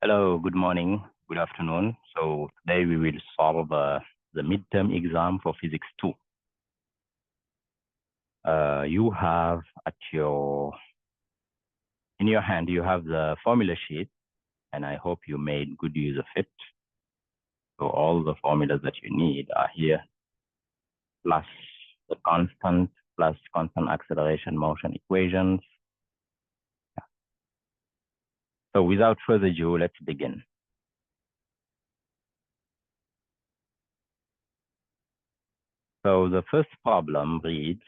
Hello, good morning, good afternoon. So today we will solve the midterm exam for Physics 2. You have in your hand, you have the formula sheet, and I hope you made good use of it. So all the formulas that you need are here, plus the constant acceleration motion equations. Yeah. So without further ado, let's begin. So the first problem reads,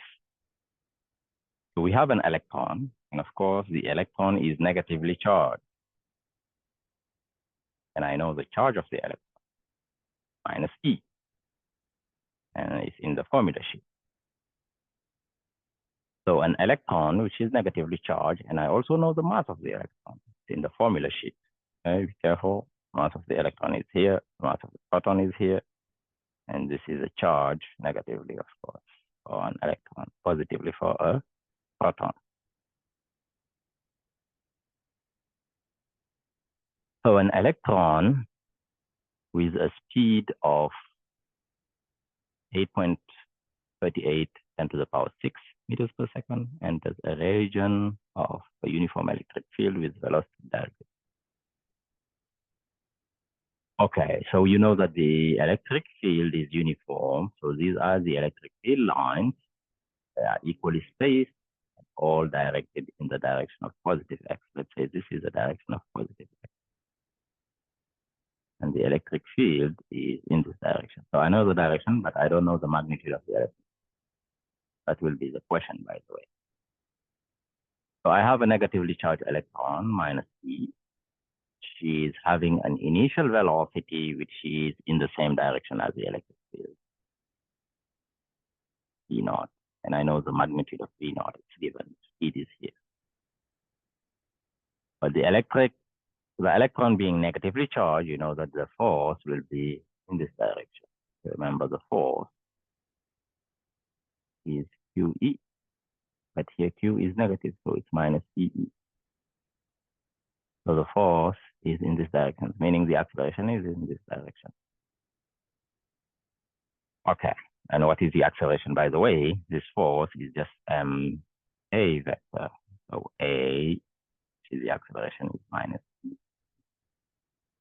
so we have an electron, and of course the electron is negatively charged. And I know the charge of the electron, minus E, and it's in the formula sheet. So an electron, which is negatively charged, and I also know the mass of the electron, it's in the formula sheet. Okay, be careful, mass of the electron is here, mass of the proton is here, and this is a charge negatively, of course, for an electron, positively for a proton. So an electron with a speed of 8.38 10 to the power 6 meters per second enters a region of a uniform electric field with velocity directed. Okay, so you know that the electric field is uniform. So these are the electric field lines. They are equally spaced, all directed in the direction of positive x. Let's say this is the direction of positive x. And the electric field is in this direction. So I know the direction, but I don't know the magnitude of the electric. That will be the question, by the way. So I have a negatively charged electron, minus E. She is having an initial velocity, which is in the same direction as the electric field, E naught. And I know the magnitude of V naught, it's given, speed is here. But the electron being negatively charged, you know that the force will be in this direction. Remember, the force is QE, but here Q is negative, so it's minus EE. So the force is in this direction, meaning the acceleration is in this direction. Okay, and what is the acceleration? By the way, this force is just A vector. So A, which is the acceleration, is minus E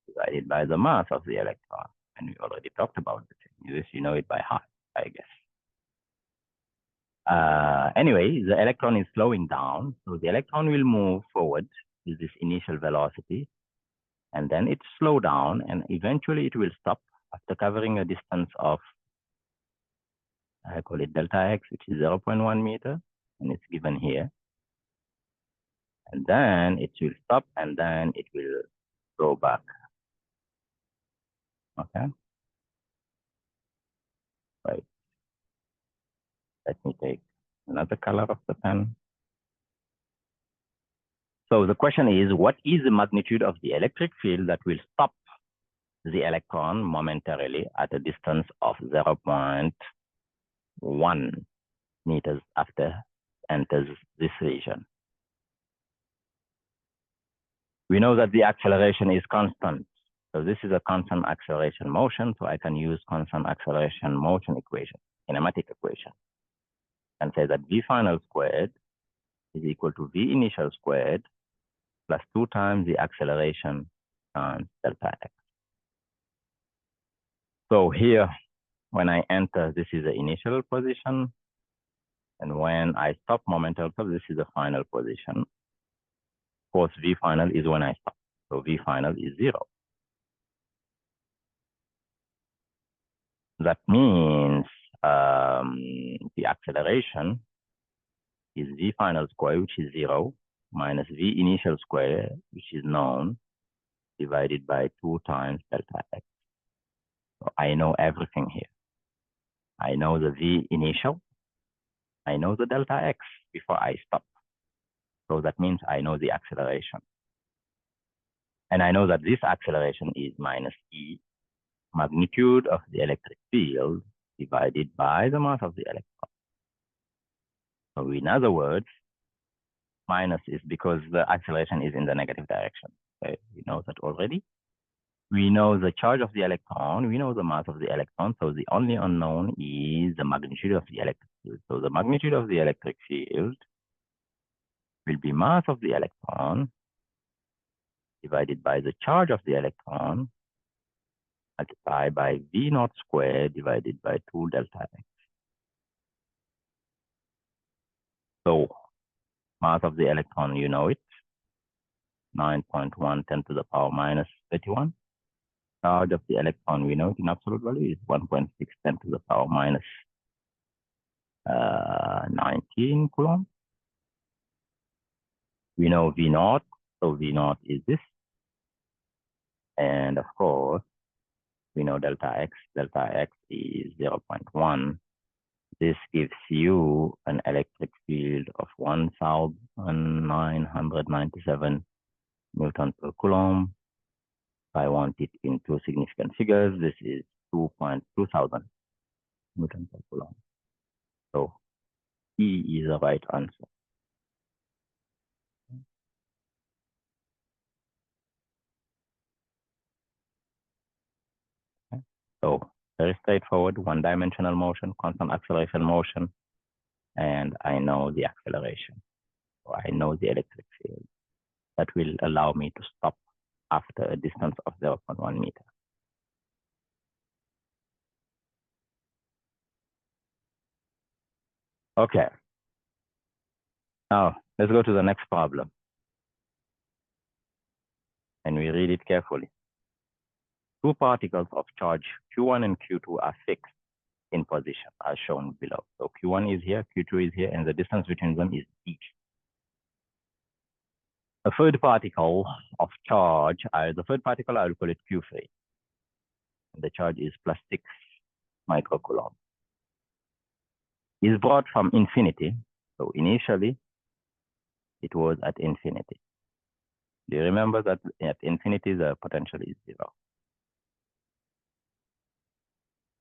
divided by the mass of the electron. And we already talked about this. You know it by heart, I guess. Anyway, the electron is slowing down. So the electron will move forward with this initial velocity, and then it slow down, and eventually it will stop after covering a distance of, I call it delta x, which is 0.1 meter, and it's given here. And then it will stop, and then it will go back. Okay. Right. Let me take another color of the pen. So the question is, what is the magnitude of the electric field that will stop the electron momentarily at a distance of 0.1 meters after it enters this region? We know that the acceleration is constant. So this is a constant acceleration motion, so I can use constant acceleration motion equation, kinematic equation, and say that V final squared is equal to V initial squared plus 2 times the acceleration times delta x. So here, when I enter, this is the initial position. And when I stop momentarily, this is the final position. Of course, V final is when I stop. So V final is 0. That means the acceleration is V final square, which is 0, minus V initial square, which is known, divided by 2 times delta x. So I know everything here. I know the V initial. I know the delta x before I stop. So that means I know the acceleration. And I know that this acceleration is minus E, magnitude of the electric field, divided by the mass of the electron. So in other words, minus is because the acceleration is in the negative direction. Okay, we know that already. We know the charge of the electron. We know the mass of the electron. So the only unknown is the magnitude of the electric field. So the magnitude of the electric field will be mass of the electron divided by the charge of the electron multiplied by V naught squared divided by 2 delta X. So mass of the electron, you know it, 9.1 10 to the power minus 31. Charge of the electron, we know it in absolute value is 1.6 10 to the power minus 19 coulomb. We know V naught, so V naught is this. And of course, we know delta X is 0.1. This gives you an electric field of 1,997 Newton per Coulomb. If I want it in two significant figures, this is 2,000 Newton per Coulomb. So E is the right answer. Okay. So very straightforward, one-dimensional motion, constant acceleration motion, and I know the acceleration. So I know the electric field. That will allow me to stop after a distance of 0.1 meter. Okay. Now, let's go to the next problem. And we read it carefully. Two particles of charge Q1 and Q2 are fixed in position as shown below. So Q1 is here, Q2 is here, and the distance between them is d. A third particle of charge, the third particle, I will call it Q3. And the charge is plus 6 microcoulomb. Is brought from infinity. So initially, it was at infinity. Do you remember that at infinity, the potential is 0?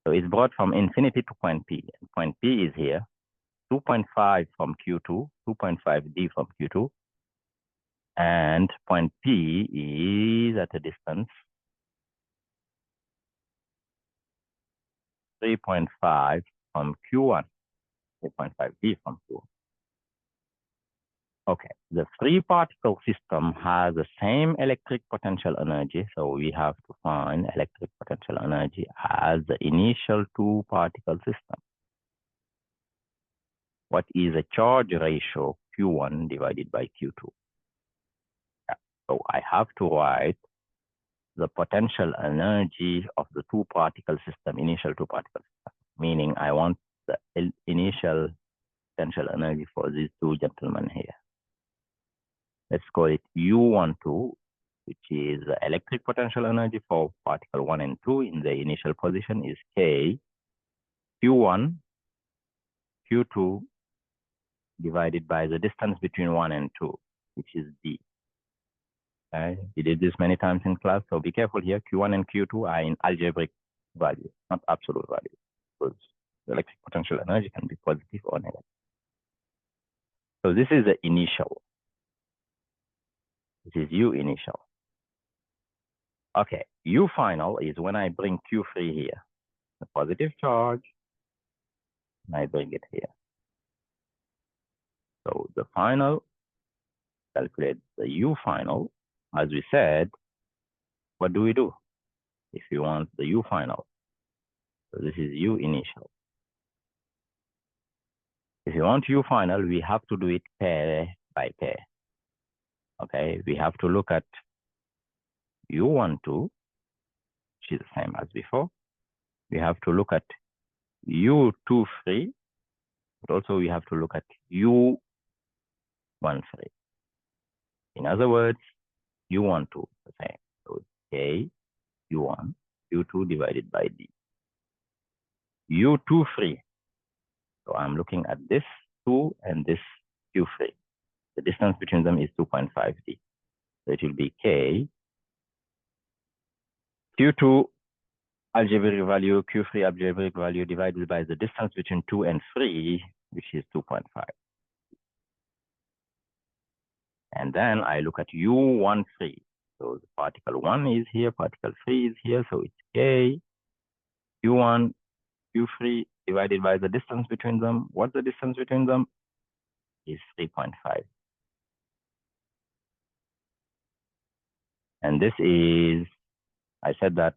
So it's brought from infinity to point P. And point P is here, 2.5 from Q2, 2.5D from Q2. And point P is at a distance 3.5 from Q1, 3.5D from Q1. Okay, the three-particle system has the same electric potential energy, so we have to find electric potential energy as the initial two-particle system. What is the charge ratio Q1 divided by Q2? Yeah. So I have to write the potential energy of the two-particle system, initial two-particle system, meaning I want the initial potential energy for these two gentlemen here. Let's call it U12, which is the electric potential energy for particle 1 and 2 in the initial position is K, Q1, Q2 divided by the distance between 1 and 2, which is D. Okay? We did this many times in class, so be careful here. Q1 and Q2 are in algebraic value, not absolute value, because the electric potential energy can be positive or negative. So this is the initial. This is U initial. Okay, U final is when I bring Q3 here, the positive charge, and I bring it here. So the final, calculate the U final. As we said, what do we do if you want the U final? So this is U initial. If you want U final, we have to do it pair by pair. Okay, we have to look at U12, which is the same as before. We have to look at U23, but also we have to look at U13. In other words, U12 the same. So K, U1, U2 divided by D. U23. So I'm looking at this 2 and this Q3. The distance between them is 2.5D. So it will be K, Q2 algebraic value, Q3 algebraic value divided by the distance between 2 and 3, which is 2.5. And then I look at U13. So the particle 1 is here, particle 3 is here, so it's K, Q1, Q3 divided by the distance between them. What's the distance between them? Is 3.5. And this is, I said that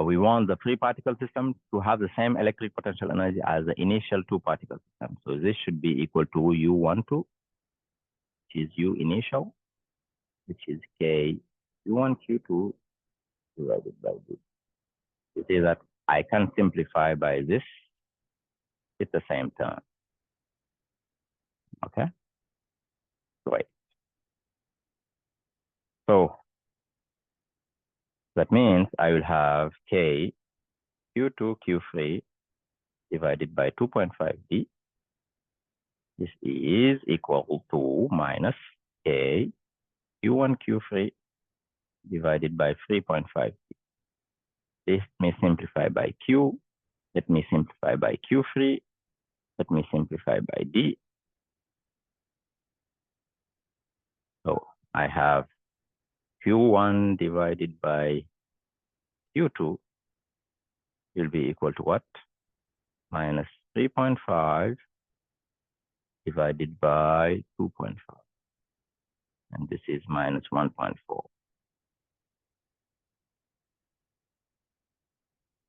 we want the free particle system to have the same electric potential energy as the initial two particle system. So this should be equal to U12, which is U initial, which is K U1 Q2 divided by this. You see that I can simplify by this. It's the same term. Okay, great. So that means I will have K Q2 Q3 divided by 2.5D. This is equal to minus K Q1 Q3 divided by 3.5D. Let me simplify by Q. Let me simplify by Q3. Let me simplify by D. So I have Q1 divided by Q2 will be equal to what? Minus 3.5 divided by 2.5. And this is minus 1.4.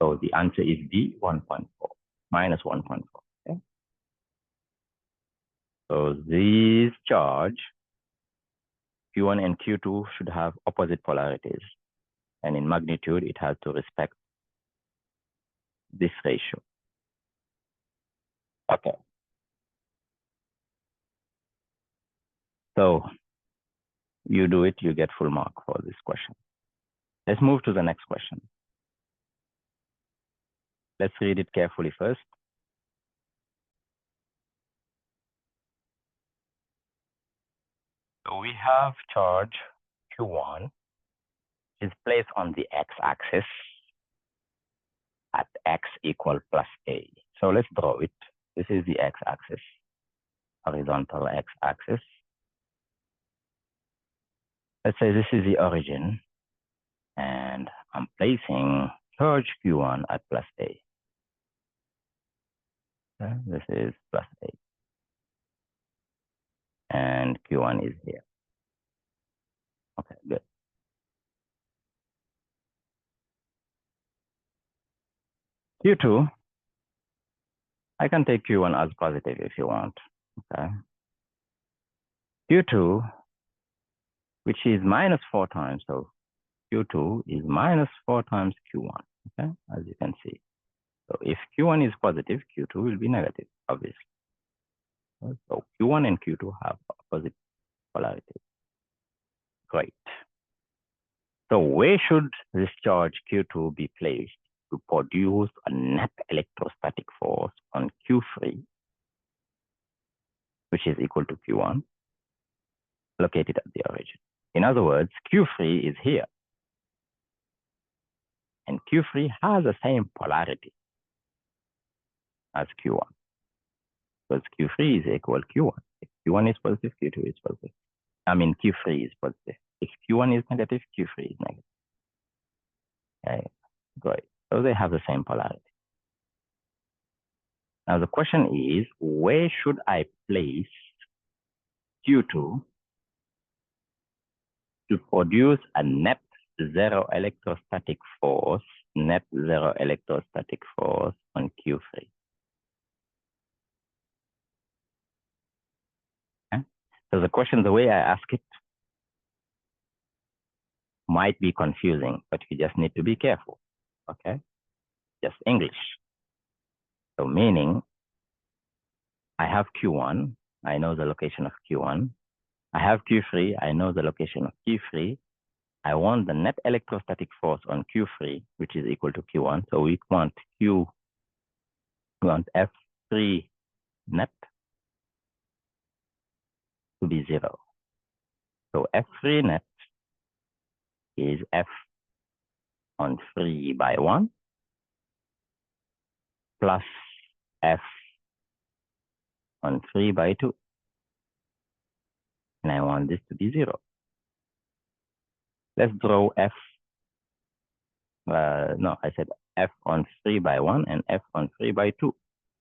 So the answer is D, 1.4, minus 1.4. Okay? So this charge, Q1 and Q2 should have opposite polarities. And in magnitude, it has to respect this ratio. Okay. So you do it, you get full mark for this question. Let's move to the next question. Let's read it carefully first. So we have charge Q1 is placed on the x-axis at x equal plus a. So let's draw it. This is the x-axis, horizontal x-axis. Let's say this is the origin, and I'm placing charge Q1 at plus a. Okay, this is plus a. And Q1 is here. Okay, good. Q2, I can take Q1 as positive if you want. Okay. Q2, which is minus 4 times, so Q2 is minus 4 times Q1, okay, as you can see. So if Q1 is positive, Q2 will be negative, obviously. So Q1 and Q2 have opposite polarity. Great. So where should this charge Q2 be placed to produce a net electrostatic force on Q3, which is equal to Q1, located at the origin? In other words, Q3 is here. And Q3 has the same polarity as Q1. Because Q3 is equal to Q1. If Q1 is positive, Q2 is positive. I mean, Q3 is positive. If Q1 is negative, Q3 is negative. Okay, great. So they have the same polarity. Now the question is, where should I place Q2 to produce a net zero electrostatic force, on Q3? Okay. So the question, the way I ask it, might be confusing, but you just need to be careful, okay? Just English. So meaning, I have Q1, I know the location of Q1. I have Q3, I know the location of Q3. I want the net electrostatic force on Q3, which is equal to Q1. So we want F3 net to be 0. So F3 net is F on 3 by 1 plus F on 3 by 2. And I want want this to be 0. Let's draw f. No, I said f on 3 by 1 and f on 3 by 2.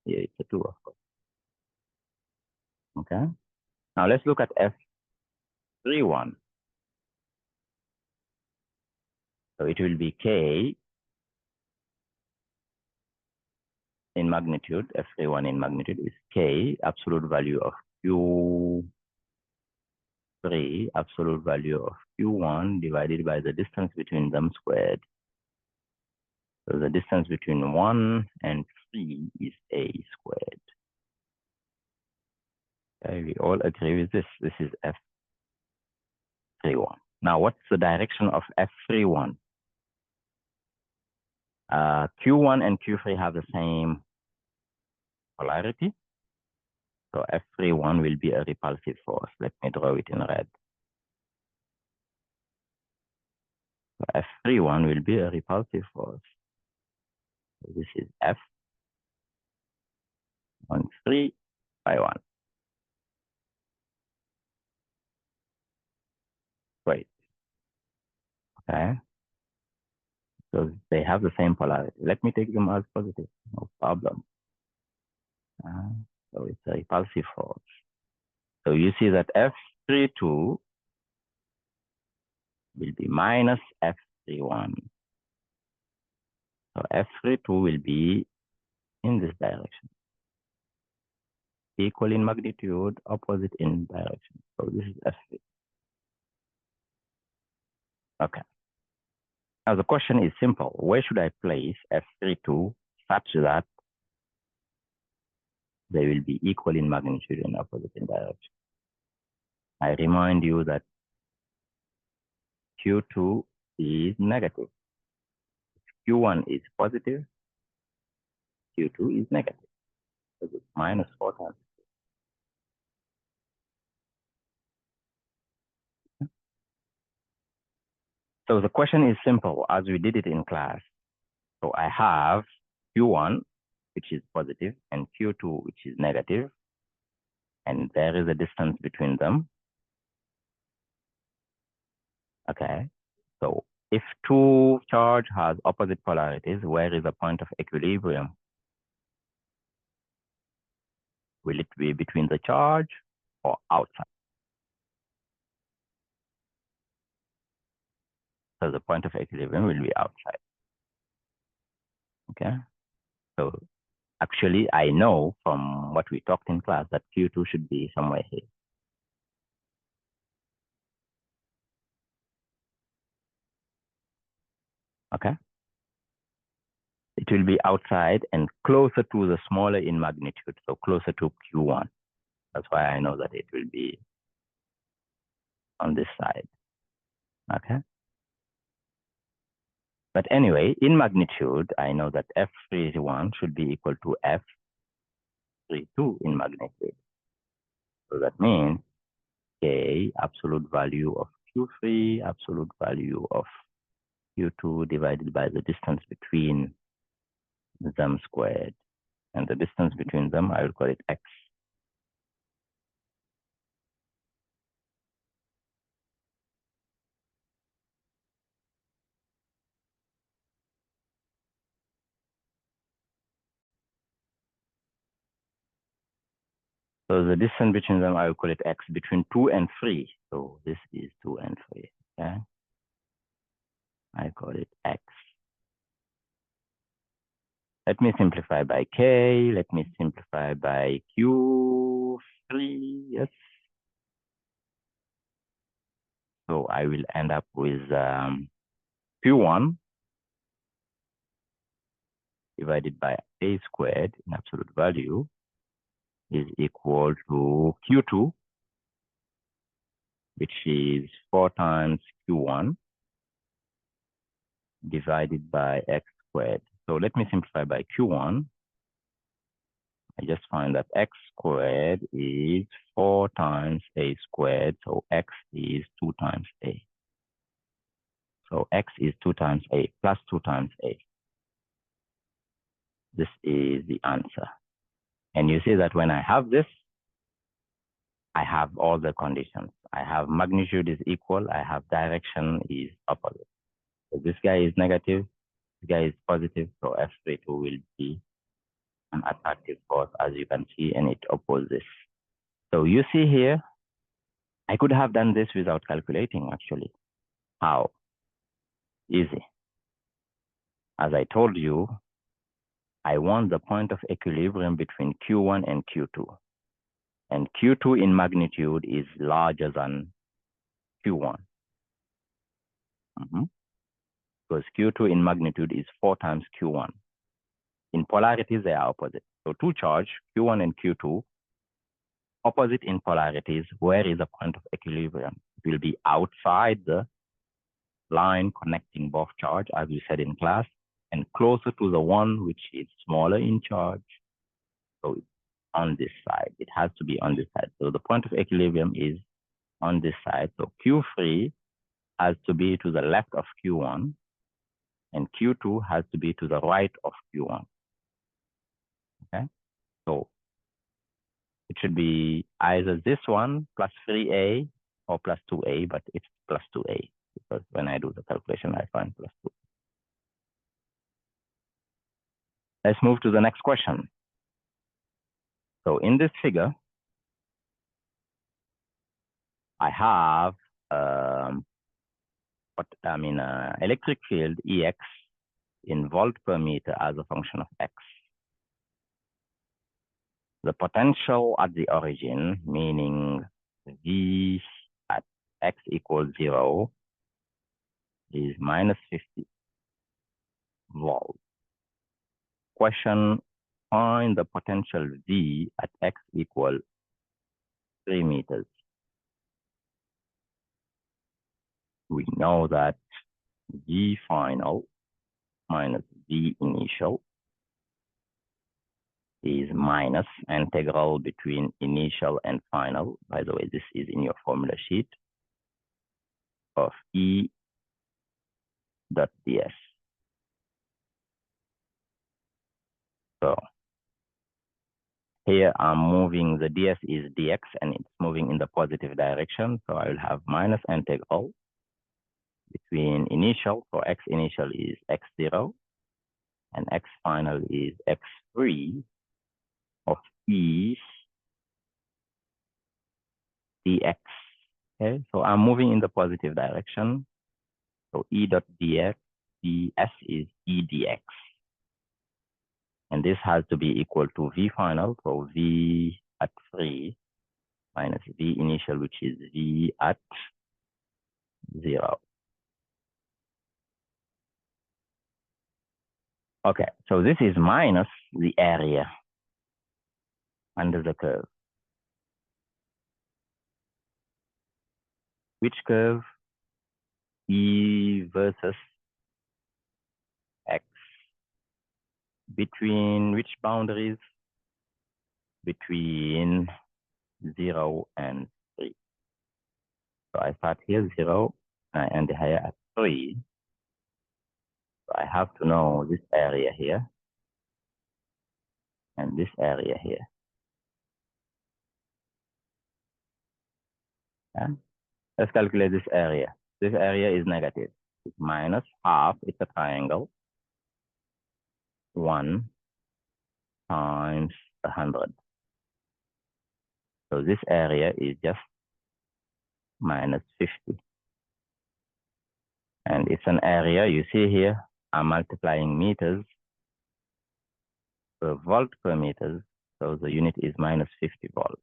Here it's a 2, of course. Okay. Now let's look at f(3)(1). So it will be k in magnitude. F(3)(1) in magnitude is k, absolute value of q3, absolute value of q1 divided by the distance between them squared. So the distance between 1 and 3 is a squared. Okay, we all agree with this. This is f(3)(1). Now, what's the direction of f(3)(1)? Q1 and Q3 have the same polarity. So f(3)(1) will be a repulsive force. Let me draw it in red. So f(3)(1) will be a repulsive force. So this is f on 3 by 1. Great. Okay. So they have the same polarity. Let me take them as positive. No problem. So it's a repulsive force. So you see that f(3)(2) will be minus f(3)(1). So f(3)(2) will be in this direction. Equal in magnitude, opposite in direction. So this is f(3). Okay. Now the question is simple. Where should I place f(3)(2) such that they will be equal in magnitude and opposite in direction? I remind you that Q2 is negative. Q1 is positive. Q2 is negative. So it's minus 4 times. So the question is simple, as we did it in class. So I have Q1, which is positive, and Q2, which is negative, and there is a distance between them. Okay. So if two charge has opposite polarities, where is the point of equilibrium? Will it be between the charge or outside? So the point of equilibrium will be outside. Okay. So actually, I know from what we talked in class that Q2 should be somewhere here. Okay. It will be outside and closer to the smaller in magnitude, so closer to Q1. That's why I know that it will be on this side. Okay. But anyway, in magnitude, I know that f(3)(1) should be equal to f(3)(2) in magnitude. So that means K, absolute value of Q3, absolute value of Q2 divided by the distance between them squared. And the distance between them, I will call it X. So the distance between them, I will call it X between 2 and 3. So this is 2 and 3. Okay. I call it X. Let me simplify by K. Let me simplify by Q3. Yes. So I will end up with Q1 divided by A squared in absolute value is equal to Q2, which is 4 times Q1 divided by X squared. So let me simplify by Q1. I just find that X squared is 4 times A squared. So X is 2 times A. So X is 2 times A plus 2 times A. This is the answer. And you see that when I have this, I have all the conditions. I have magnitude is equal. I have direction is opposite. So this guy is negative. This guy is positive. So F32 will be an attractive force, as you can see, and it opposes this. So you see here, I could have done this without calculating, actually. How? Easy. As I told you, I want the point of equilibrium between Q1 and Q2. And Q2 in magnitude is larger than Q1. Because Q2 in magnitude is 4 times Q1. In polarities, they are opposite. So two charge, Q1 and Q2, opposite in polarities. Where is the point of equilibrium? It will be outside the line connecting both charge, as we said in class, and closer to the one which is smaller in charge. So it's on this side. It has to be on this side. So the point of equilibrium is on this side. So Q3 has to be to the left of Q1, and Q2 has to be to the right of Q1. Okay, so it should be either this one plus 3A or plus 2A, but it's plus 2A because when I do the calculation, I find plus 2. Let's move to the next question. So in this figure, I have electric field EX in volt per meter as a function of X. The potential at the origin, meaning V at X equals 0, is minus 50 volts. Question, find the potential V at X equal 3 meters. We know that V final minus V initial is minus integral between initial and final. By the way, this is in your formula sheet of E dot ds. So here I'm moving, the ds is dx and it's moving in the positive direction. So I will have minus integral between initial, so x initial is x0 and x final is x3 of E dx. Okay, so I'm moving in the positive direction. So E dot dx, ds is E dx. And this has to be equal to V final, so V at 3 minus V initial, which is V at 0. Okay, so this is minus the area under the curve. Which curve? E versus X. Between which boundaries? Between 0 and 3. So I start here 0, and I end here at 3. So I have to know this area here and this area here. Yeah? Let's calculate this area. This area is negative. It's minus half, it's a triangle. 1 times 100. So this area is just minus 50. And it's an area, you see here, I'm multiplying meters per volt per meter. So the unit is minus 50 volts.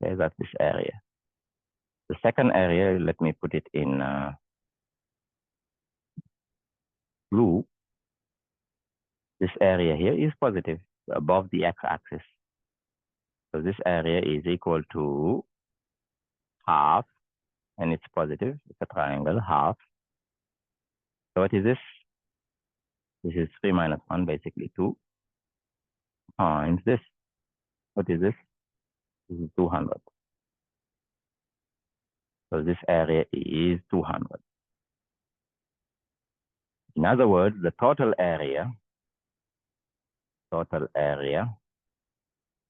Okay, that's this area. The second area, let me put it in blue. This area here is positive, above the x-axis. So this area is equal to half, and it's positive. It's a triangle, half. So what is this? This is 3 minus 1, basically 2, times this. What is this? This is 200. So this area is 200. In other words, the total area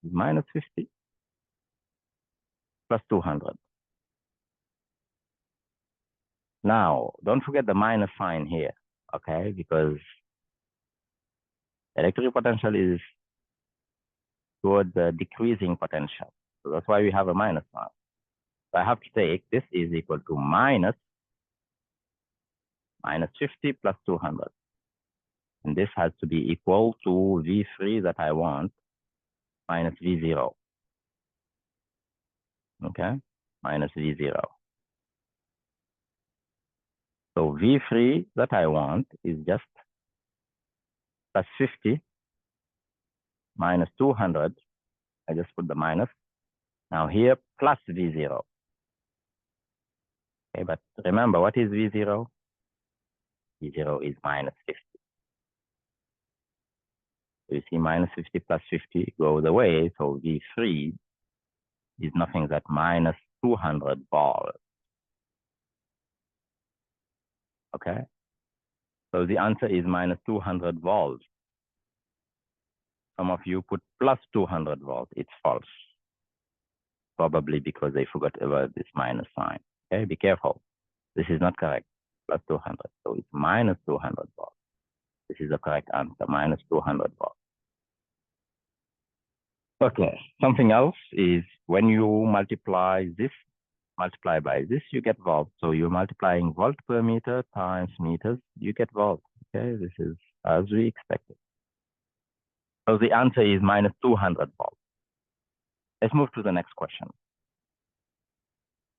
is minus 50 plus 200. Now, don't forget the minus sign here, okay? Because electric potential is toward the decreasing potential. So that's why we have a minus sign. So I have to take this is equal to minus 50 plus 200. And this has to be equal to V3 that I want minus V0. Okay, minus V0. So V3 that I want is just plus 50 minus 200. I just put the minus. Now here plus V0. Okay, but remember what is V0? V0 is minus 50. So you see minus 50 plus 50 goes away. So V3 is nothing but minus 200 volts. Okay, so the answer is minus 200 volts. Some of you put plus 200 volts. It's false. Probably because they forgot about this minus sign. Okay, be careful. This is not correct. Plus 200. So it's minus 200 volts. This is the correct answer, minus 200 volts. Okay, something else is when you multiply this, multiply by this, you get volts. So you're multiplying volt per meter times meters, you get volts. Okay, this is as we expected. So the answer is minus 200 volts. Let's move to the next question,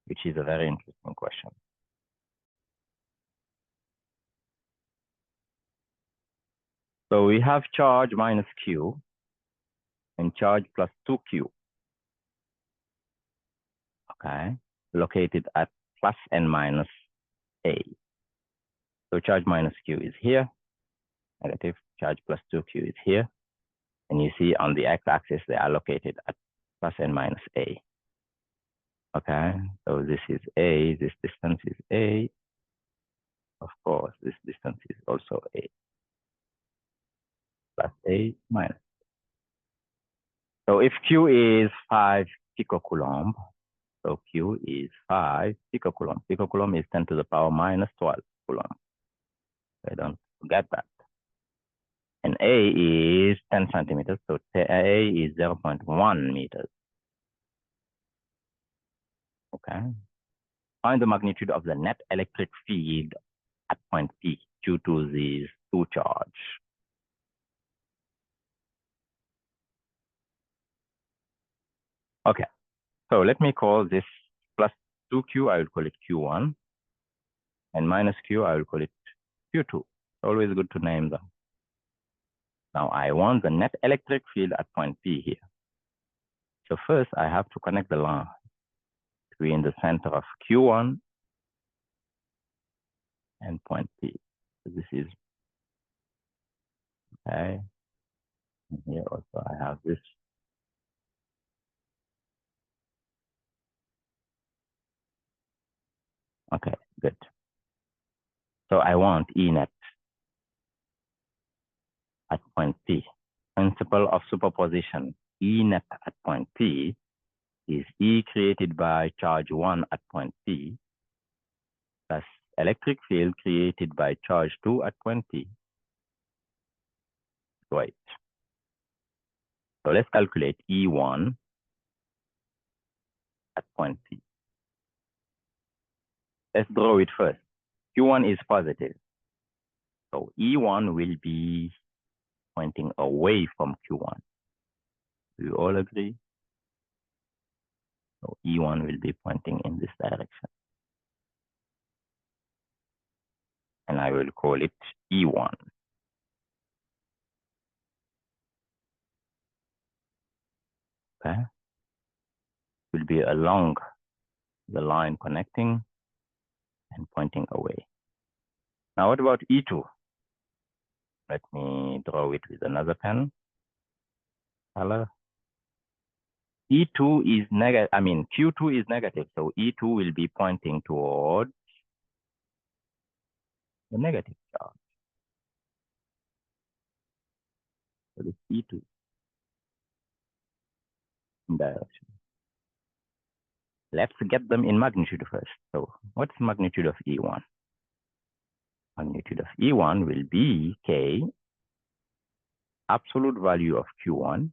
which is a very interesting question. So we have charge minus Q and charge plus 2Q. Okay, located at plus and minus A. So charge minus Q is here, negative, charge plus 2Q is here. And you see on the x-axis, they are located at plus and minus A. Okay, so this is A, this distance is A. Of course, this distance is also A. Plus A minus. So if Q is 5 picocoulomb, so Q is 5 picocoulomb. Picocoulomb is 10 to the power minus 12 coulomb. So don't forget that. And A is 10 centimeters, so A is 0.1 meters. Okay. Find the magnitude of the net electric field at point P due to these two charge. Okay, so let me call this plus 2Q, I will call it Q1, and minus Q, I will call it Q2. Always good to name them. Now I want the net electric field at point P here. So first I have to connect the line between the center of Q1 and point P. So this is, okay. And here also I have this. Okay, good. So I want E net at point P. Principle of superposition, E net at point P is E created by charge 1 at point P plus electric field created by charge 2 at point P. Right. So let's calculate E1 at point P. Let's draw it first. Q1 is positive. So E1 will be pointing away from Q1. Do you all agree? So E1 will be pointing in this direction. And I will call it E1. Okay. Will be along the line connecting and pointing away. Now what about E2? Let me draw it with another pen color. E2 is negative, Q2 is negative, so E2 will be pointing toward the negative charge. So this E2 in direction. Let's get them in magnitude first. So what's the magnitude of E1? Magnitude of E1 will be K, absolute value of Q1,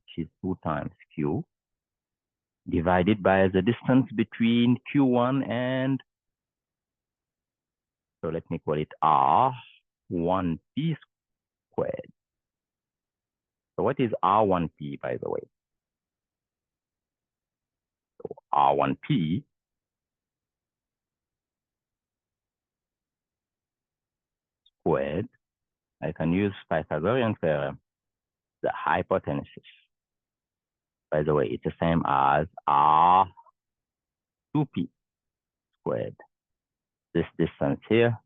which is 2 times Q, divided by the distance between Q1 and, so let me call it R1P squared. So what is R1P, by the way? So R1P squared, I can use Pythagorean theorem, the hypotenuse. By the way, it's the same as R2P squared. This distance here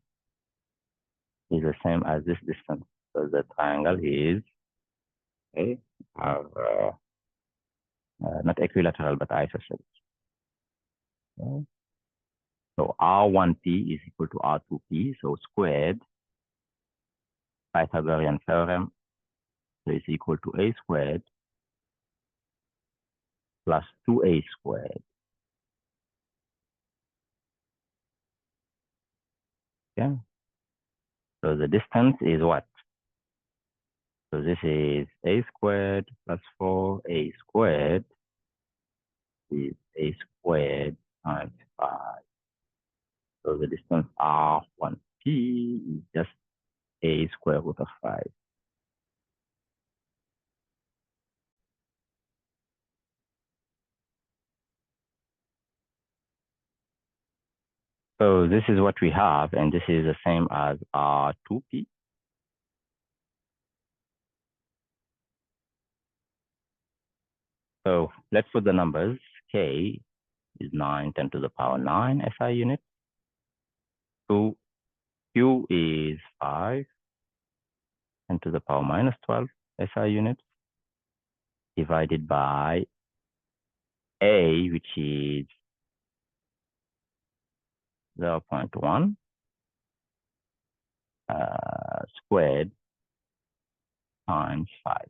is the same as this distance. So the triangle is not equilateral, but isosceles. Okay. So R1P is equal to R2P, so squared, Pythagorean theorem, so it's equal to A squared plus 2A squared. Okay. So the distance is what? So this is A squared plus 4A squared is A squared times 5. So the distance R1P is just A square root of 5. So this is what we have, and this is the same as R2P. So let's put the numbers. K is 9, 10 to the power 9 SI units. So Q is 5, 10 to the power minus 12 SI units, divided by A, which is 0.1 squared times 5.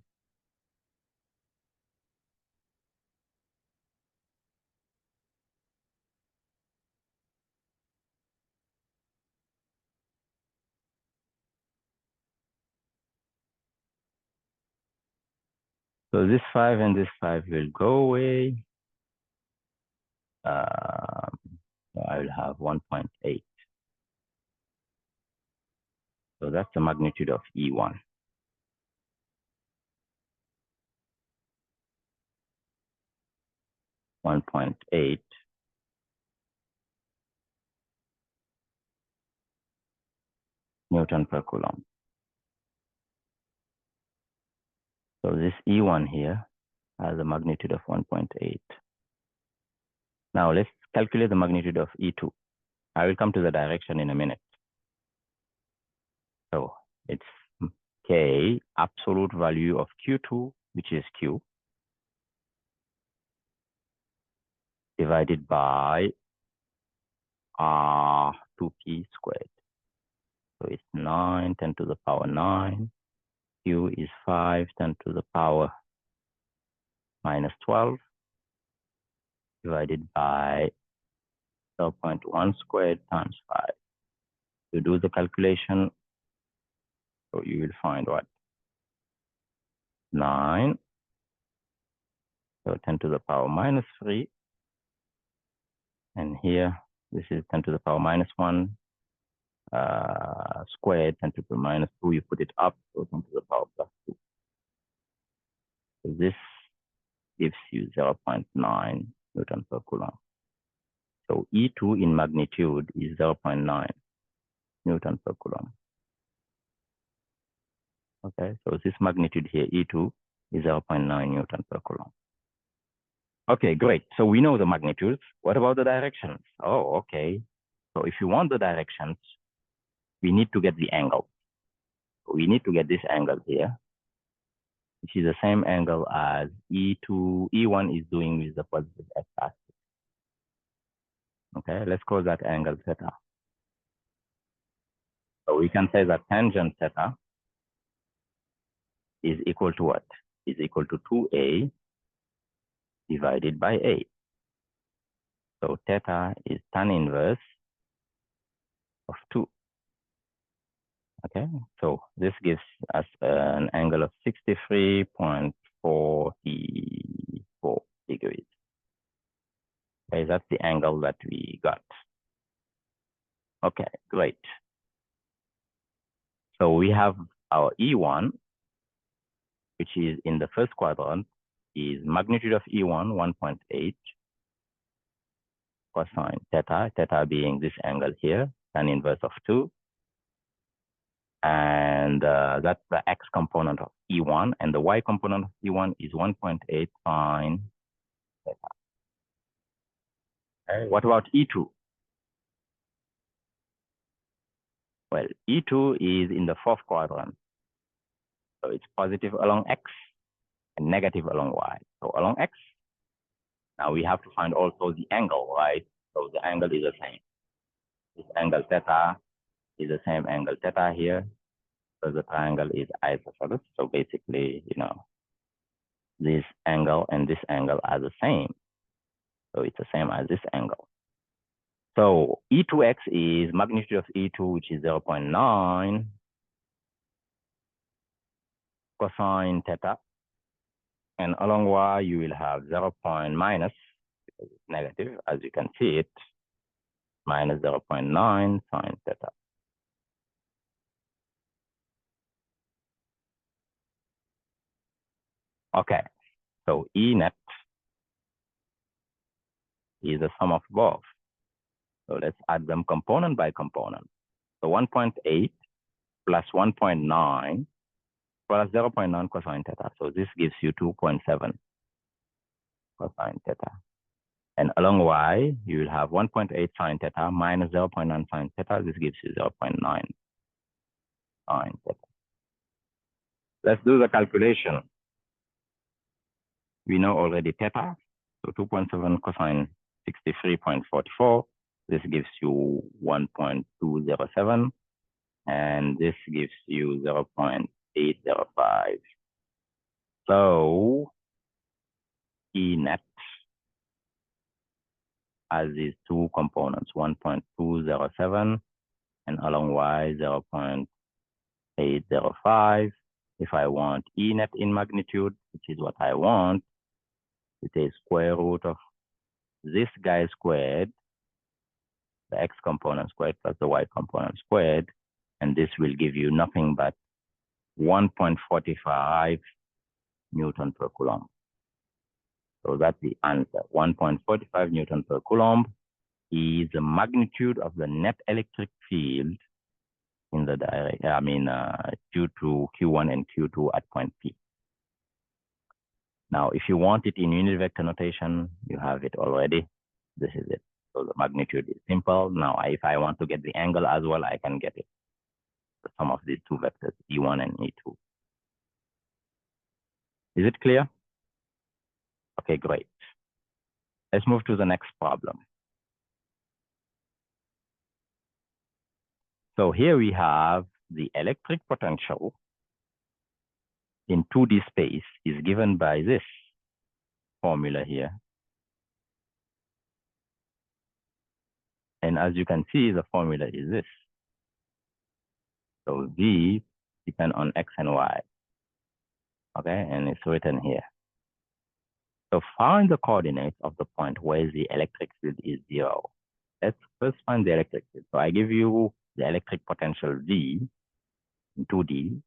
So this 5 and this 5 will go away. So I will have 1.8. So that's the magnitude of E1. 1.8 Newton per Coulomb. So this E1 here has a magnitude of 1.8. Now let's calculate the magnitude of E2. I will come to the direction in a minute. So it's K, absolute value of Q2, which is Q, divided by R2P squared. So it's 9, 10 to the power 9. Q is 5, 10 to the power minus 12, divided by 0.1 squared times 5. To do the calculation, so you will find what? 9, so 10 to the power minus 3. And here, this is 10 to the power minus 1 squared, 10 to the power minus 2. You put it up, so 10 to the power plus 2. So this gives you 0.9 Newton per Coulomb. So E2 in magnitude is 0.9 Newton per Coulomb. Okay, so this magnitude here, E2, is 0.9 Newton per Coulomb. Okay, great. So we know the magnitudes. What about the directions? Oh, okay. So if you want the directions, we need to get the angle. We need to get this angle here, which is the same angle as E1 is doing with the positive x-axis. Okay, let's call that angle theta. So we can say that tangent theta is equal to what? Is equal to 2a divided by a. So theta is tan inverse of 2. Okay, so this gives us an angle of 63.44 degrees. Okay, that's the angle that we got. Okay, great. So we have our E1, which is in the first quadrant, is magnitude of E1, 1.8 cosine theta, theta being this angle here, tan inverse of 2. And that's the x component of E1, and the y component of E1 is 1.8 sine theta. Okay, what about E2? Well, E2 is in the fourth quadrant. So it's positive along x and negative along y. So along x, now we have to find also the angle, right? So the angle is the same. This angle theta is the same angle theta here. So the triangle is isosceles. So basically, you know, this angle and this angle are the same. So it's the same as this angle. So E2x is magnitude of E2, which is 0.9 cosine theta. And along y, you will have 0. Minus, because it's negative, as you can see it, minus 0.9 sine theta. Okay, so E net is the sum of both. So let's add them component by component. So 1.8 plus 1.9 plus 0.9 cosine theta. So this gives you 2.7 cosine theta. And along y, you will have 1.8 sine theta minus 0.9 sine theta. This gives you 0.9 sine theta. Let's do the calculation. We know already theta. So 2.7 cosine 63.44. This gives you 1.207. And this gives you 0.805. So E net has these two components, 1.207 and along y 0.805. If I want E net in magnitude, which is what I want, it is square root of this guy squared, the x component squared plus the y component squared, and this will give you nothing but 1.45 Newton per Coulomb. So that's the answer. 1.45 Newton per Coulomb is the magnitude of the net electric field in the direction, due to Q1 and Q2 at point P. Now, if you want it in unit vector notation, you have it already. This is it. So the magnitude is simple. Now, if I want to get the angle as well, I can get it. The sum of these two vectors, E1 and E2. Is it clear? Okay, great. Let's move to the next problem. So here we have the electric potential in 2D space is given by this formula here. And as you can see, the formula is this. So V depends on X and Y. Okay, and it's written here. So find the coordinates of the point where the electric field is 0. Let's first find the electric field. So I give you the electric potential V in 2D,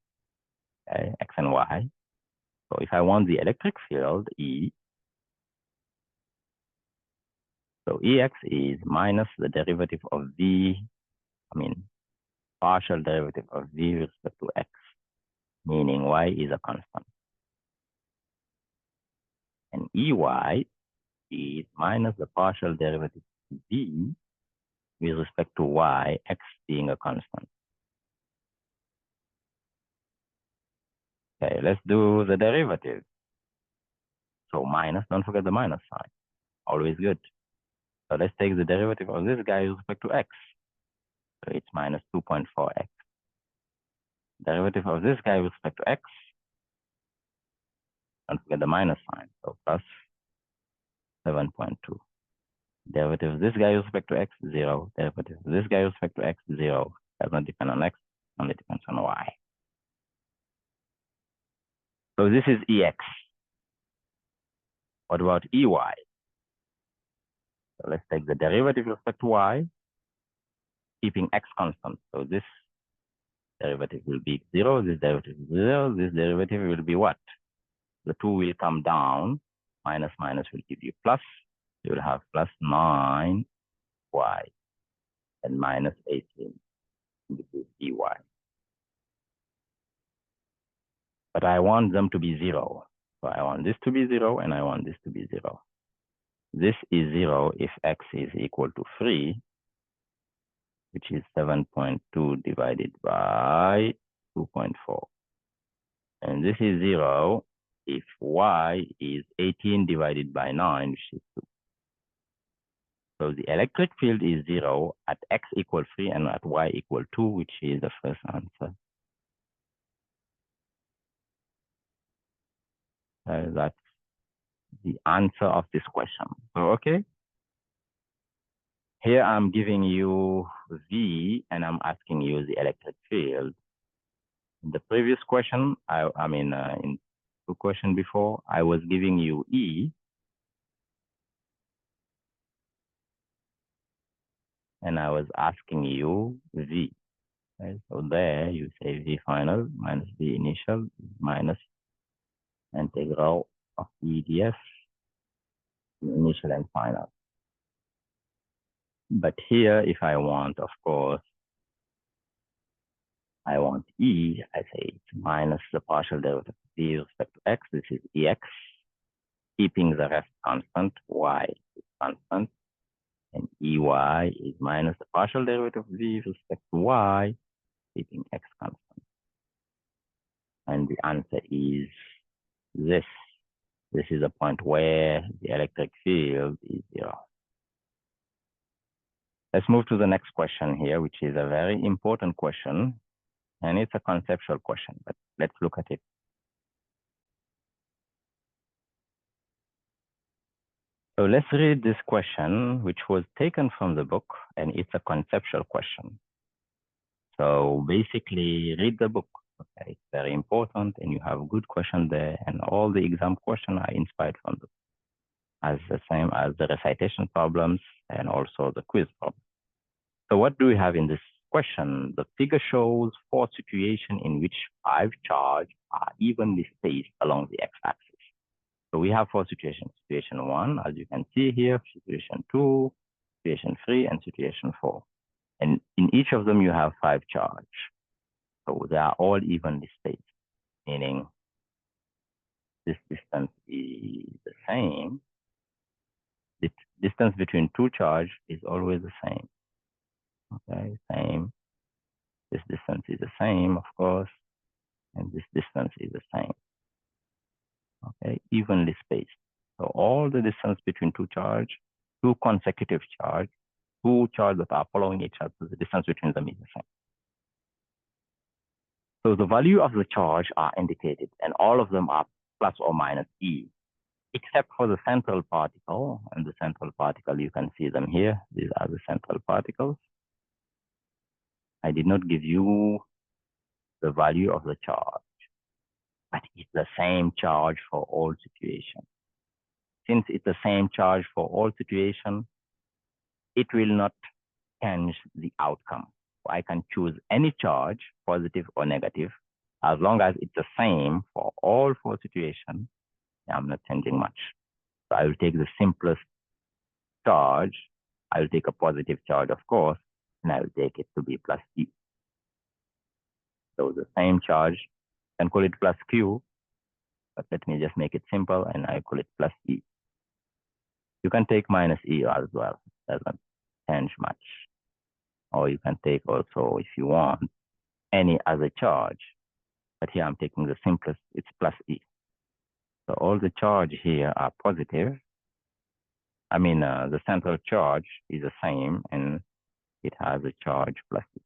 okay, X and Y. So if I want the electric field E, so EX is minus the derivative of V, partial derivative of V with respect to X, meaning Y is a constant. And EY is minus the partial derivative of V with respect to Y, X being a constant. Okay, let's do the derivative. So minus, don't forget the minus sign, always good. So let's take the derivative of this guy with respect to X. So it's minus 2.4X. Derivative of this guy with respect to X, don't forget the minus sign, so plus 7.2. Derivative of this guy with respect to X, 0. Derivative of this guy with respect to X, 0. Does not depend on X. only depends on y. So this is EX. What about EY? So let's take the derivative with respect to y, keeping x constant. So this derivative will be 0, this derivative is 0, this derivative will be what? The 2 will come down, minus minus will give you plus. You will have plus 9y and minus 18. This is EY. But I want them to be 0. So I want this to be 0 and I want this to be 0. This is 0 if x is equal to 3, which is 7.2 divided by 2.4. And this is 0 if y is 18 divided by 9, which is 2. So the electric field is 0 at x equal 3 and at y equal 2, which is the first answer. That's the answer of this question. So, okay. Here I'm giving you V and I'm asking you the electric field. In the previous question, in the question before, I was giving you E. And I was asking you V. Okay? So there you say V final minus V initial minus integral of EDF, initial and final. But here, if I want, of course, I want E, I say it's minus the partial derivative of V with respect to X. This is EX, keeping the rest constant, Y is constant, and EY is minus the partial derivative of V with respect to Y, keeping X constant. And the answer is this. This is a point where the electric field is 0. Let's move to the next question here, which is a very important question. And it's a conceptual question, but let's look at it. So let's read this question, which was taken from the book, and it's a conceptual question. So basically, read the book. Okay, it's very important, and you have good questions there, and all the exam questions are inspired from the book, as the same as the recitation problems and also the quiz problem. So what do we have in this question? The figure shows 4 situations in which 5 charges are evenly spaced along the x-axis. So we have 4 situations. Situation 1, as you can see here, situation 2, situation 3, and situation 4. And in each of them, you have 5 charges. So they are all evenly spaced, meaning this distance is the same. The distance between 2 charges is always the same. Okay, same. This distance is the same, of course, and this distance is the same. Okay, evenly spaced. So all the distance between 2 charges, 2 consecutive charges, 2 charges that are following each other, the distance between them is the same. So the value of the charge are indicated, and all of them are plus or minus E, except for the central particle. And the central particle, you can see them here. These are the central particles. I did not give you the value of the charge, but it's the same charge for all situations. Since it's the same charge for all situations, it will not change the outcome. I can choose any charge, positive or negative, as long as it's the same for all 4 situations. I'm not changing much. So I will take the simplest charge. I will take a positive charge, of course, and I will take it to be plus E. So the same charge, I can call it plus Q, but let me just make it simple, and I call it plus E. You can take minus E as well. It doesn't change much. Or you can take also, if you want, any other charge. But here I'm taking the simplest, it's plus E. So all the charge here are positive. I mean, the central charge is the same, and it has a charge plus E.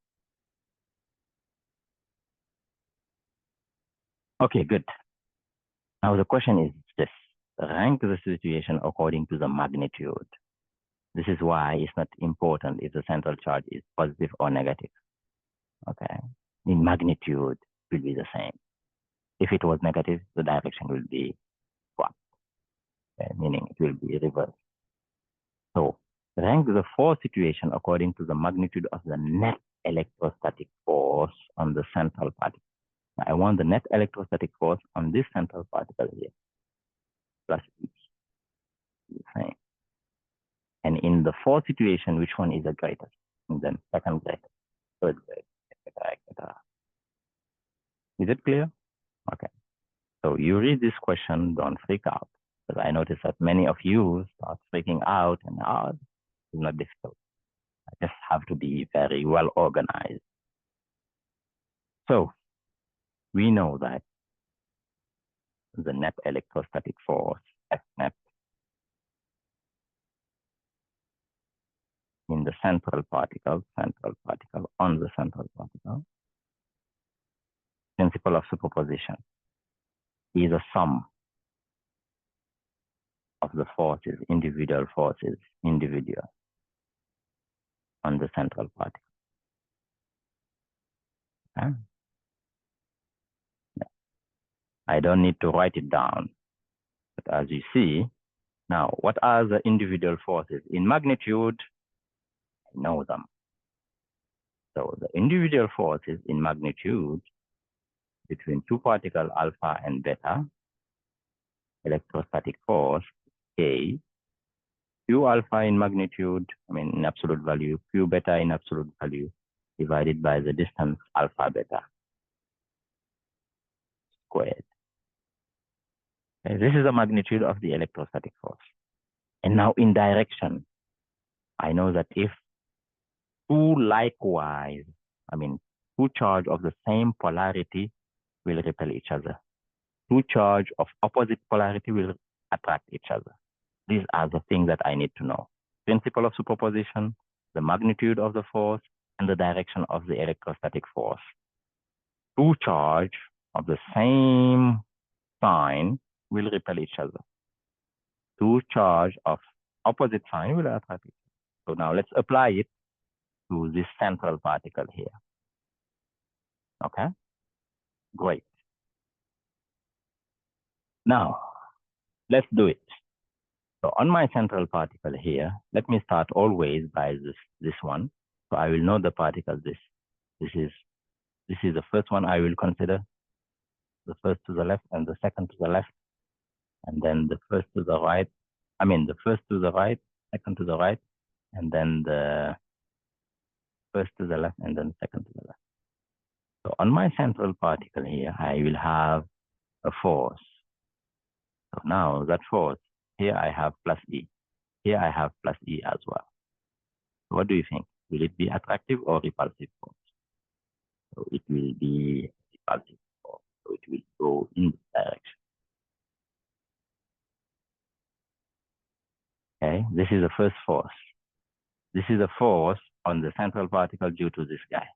Okay, good. Now the question is this. Rank the situation according to the magnitude. This is why it's not important if the central charge is positive or negative. Okay. in magnitude will be the same. If it was negative, the direction will be swapped, meaning it will be reversed. So rank the force situation according to the magnitude of the net electrostatic force on the central particle. Now, I want the net electrostatic force on this central particle here, plus E. Same. And in the force situation, which one is the greatest? And then second greatest, third greatest, etc., etc. Is it clear? Okay. So you read this question, don't freak out. Because I notice that many of you start freaking out and it's not difficult. I just have to be very well organized. So we know that the net electrostatic force, F net, in the central particle, on the central particle, principle of superposition, is a sum of the forces, individual forces, on the central particle. Okay? I don't need to write it down, but as you see, now, what are the individual forces? In magnitude, I know them. So the individual forces in magnitude between two particles, alpha and beta, electrostatic force, K, Q alpha in magnitude, in absolute value, Q beta in absolute value, divided by the distance alpha beta squared. Okay, this is the magnitude of the electrostatic force. And now in direction, I know that if two likewise, two charge of the same polarity will repel each other. Two charge of opposite polarity will attract each other. These are the things that I need to know. Principle of superposition, the magnitude of the force, and the direction of the electrostatic force. Two charge of the same sign will repel each other. Two charge of opposite sign will attract each other. So now let's apply it to this central particle here. Okay? Great. Now, let's do it. So on my central particle here, let me start always by this one. So I will know the particle this is the first one I will consider. The first to the left and the second to the left. And then the first to the right. The first to the right, second to the right, and then the first to the left and then second to the left. So on my central particle here, I will have a force. So now that force, here I have plus E. Here I have plus E as well. What do you think? Will it be attractive or repulsive force? So it will be repulsive force. So it will go in this direction. Okay, this is the first force. This is a force on the central particle due to this guy.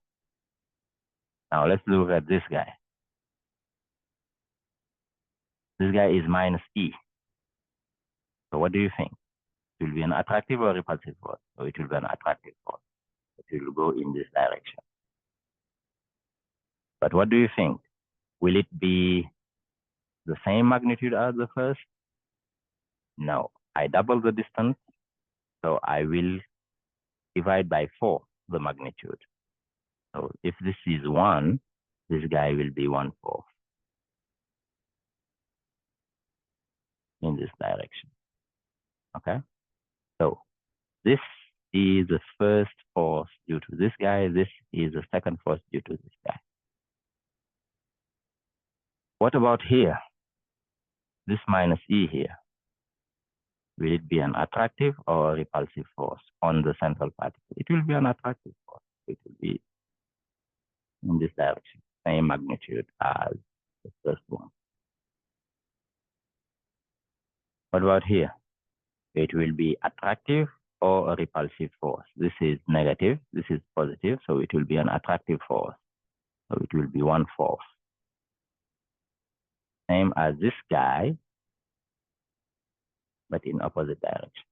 Now let's look at this guy. This guy is minus E. So what do you think? It will be an attractive or repulsive force? So it will be an attractive force. It will go in this direction. But what do you think? Will it be the same magnitude as the first? No. I double the distance, so I will divide by 4 the magnitude. So if this is 1, this guy will be 1/4 in this direction. Okay? So this is the first force due to this guy. This is the second force due to this guy. What about here? This minus E here. Will it be an attractive or repulsive force on the central particle? It will be an attractive force. It will be in this direction, same magnitude as the first one. What about here? It will be attractive or a repulsive force. This is negative, this is positive, so it will be an attractive force. So it will be 1/4. Same as this guy, but in opposite direction.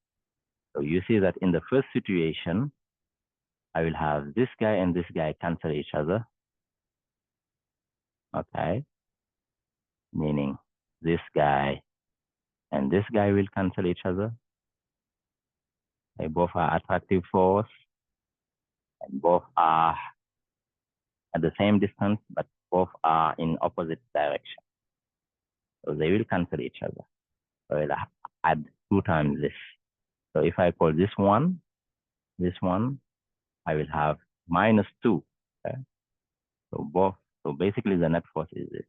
So you see that in the first situation, I will have this guy and this guy cancel each other. Okay, meaning this guy and this guy will cancel each other. They both are attractive force and both are at the same distance, but both are in opposite direction. So they will cancel each other. So I'll add 2 times this. So if I call this one, I will have -2. Okay? So basically the net force is this.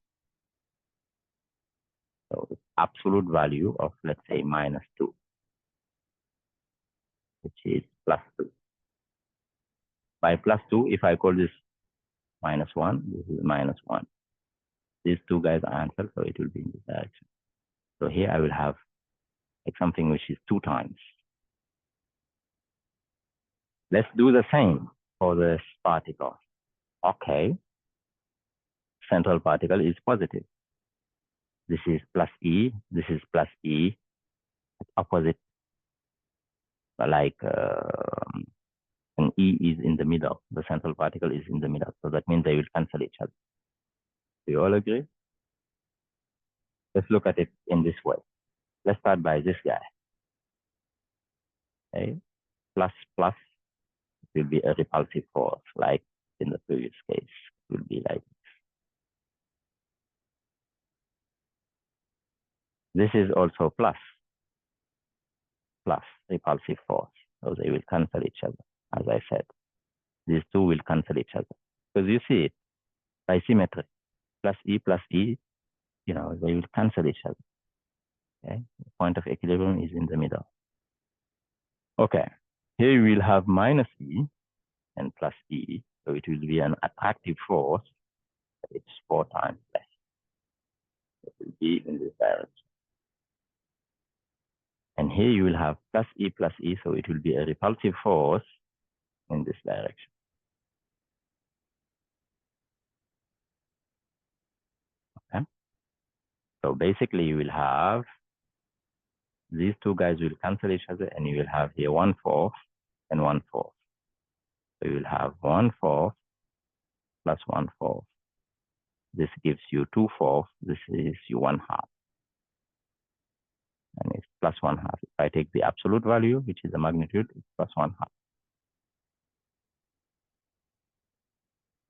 So it's absolute value of, let's say, -2, which is +2. By +2, if I call this -1, this is -1. These 2 guys are cancelled, so it will be in this direction. So here I will have like something which is 2 times. Let's do the same for this particle. Okay, central particle is positive. This is +E, this is +E, opposite, like and E is in the middle. The central particle is in the middle. So that means they will cancel each other. Do you all agree? Let's look at it in this way. Let's start by this guy. Okay, plus will be a repulsive force, like in the previous case. It will be like this is also plus repulsive force. So they will cancel each other, as I said. These 2 will cancel each other. Because you see it by symmetry. +E, you know, they will cancel each other. Okay, the point of equilibrium is in the middle. Okay, here you will have -E and +E, so it will be an attractive force. It's 4 times less. It will be in this direction. And here you will have +E, so it will be a repulsive force in this direction. Okay, so basically you will have these 2 guys will cancel each other, and you will have here 1/4 and 1/4. So you will have 1/4 plus 1/4. This gives you 2/4. This is you 1/2. And it's plus 1/2. If I take the absolute value, which is the magnitude, it's plus 1/2.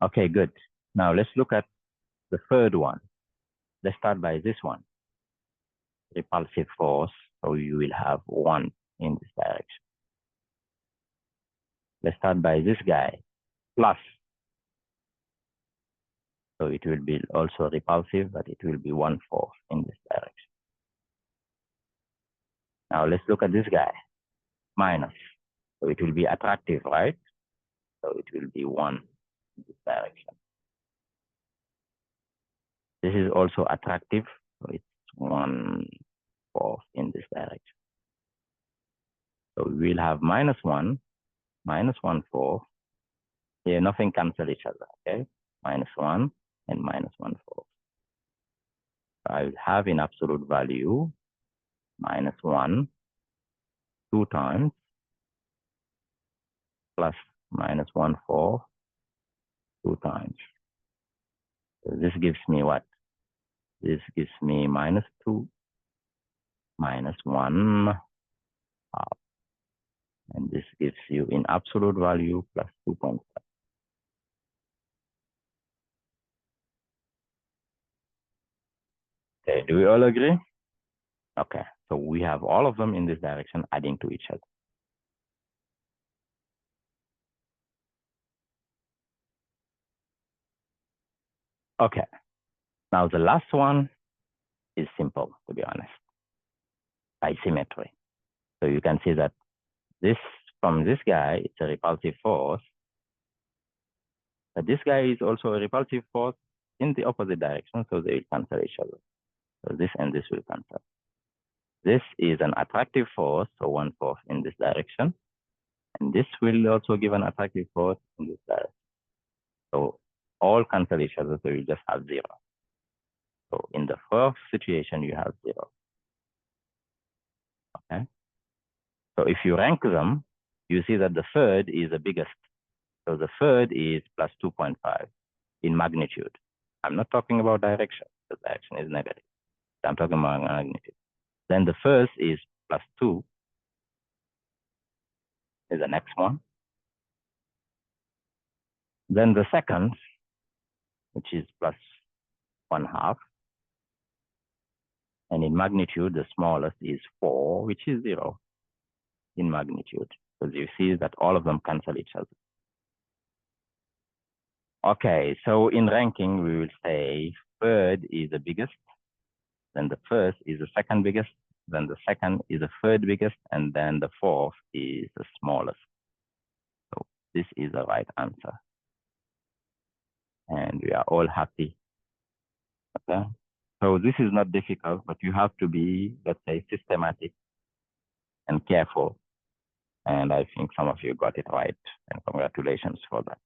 Okay, good. Now let's look at the third one. Let's start by this one. Repulsive force. So you will have 1 in this direction. Let's start by this guy. Plus. So it will be also repulsive, but it will be 1/4 in this direction. Now let's look at this guy. Minus. So it will be attractive, right? So it will be 1 in this direction. This is also attractive. So it's 1/4 in this direction. So we will have -1, -1/4. Here, nothing cancel each other, okay? -1 and -1/4. So I will have in absolute value -1 2 times plus -1/4 2 times. So this gives me what? This gives me -2 -1/2. And this gives you in absolute value plus 2.5. Okay, do we all agree? Okay, so we have all of them in this direction adding to each other. Okay, now the last one is simple, to be honest, by symmetry. So you can see that this, from this guy, it's a repulsive force, but this guy is also a repulsive force in the opposite direction, so they will cancel each other. So this and this will cancel. This is an attractive force, so 1/4 in this direction, and this will also give an attractive force in this direction. So all cancel each other, so you just have 0. So in the first situation, you have 0. Okay. So if you rank them, you see that the third is the biggest. So the third is plus 2.5 in magnitude. I'm not talking about direction, because direction is negative. I'm talking about magnitude. Then the first is +2 is the next one. Then the second, which is +1/2. And in magnitude, the smallest is 4, which is 0 in magnitude. Because you see that all of them cancel each other. Okay, so in ranking, we will say third is the biggest, then the first is the second biggest, then the second is the third biggest, and then the fourth is the smallest. So this is the right answer. And we are all happy. Okay. So this is not difficult, but you have to be, let's say, systematic and careful. And I think some of you got it right, and congratulations for that.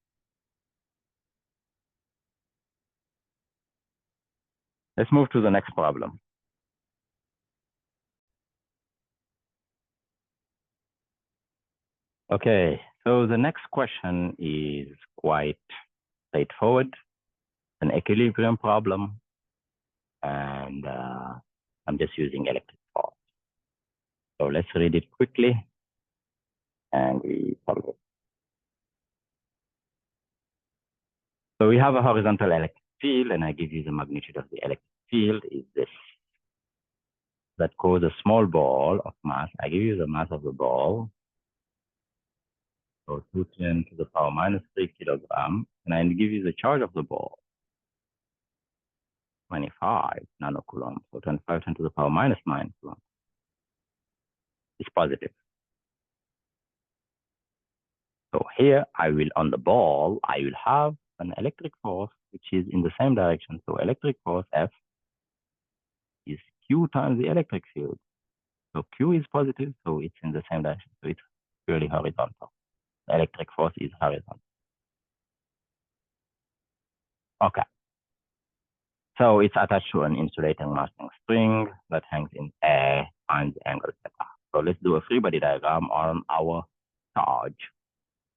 Let's move to the next problem. Okay, so the next question is quite straightforward, an equilibrium problem, and I'm just using electric force. So let's read it quickly, and we solve it. So we have a horizontal electric field, and I give you the magnitude of the electric field is this. That cause a small ball of mass. I give you the mass of the ball. So 210 to the power minus 3 kilograms, and I give you the charge of the ball, 25 nanocoulombs, so 25 10 to the power minus 9 coulombs. It's positive. So here I will, on the ball, I will have an electric force which is in the same direction. So electric force F is Q times the electric field. So Q is positive, so it's in the same direction. So it's purely horizontal. The electric force is horizontal. Okay. So it's attached to an insulating masking string that hangs in air and the angle theta. So let's do a free body diagram on our charge.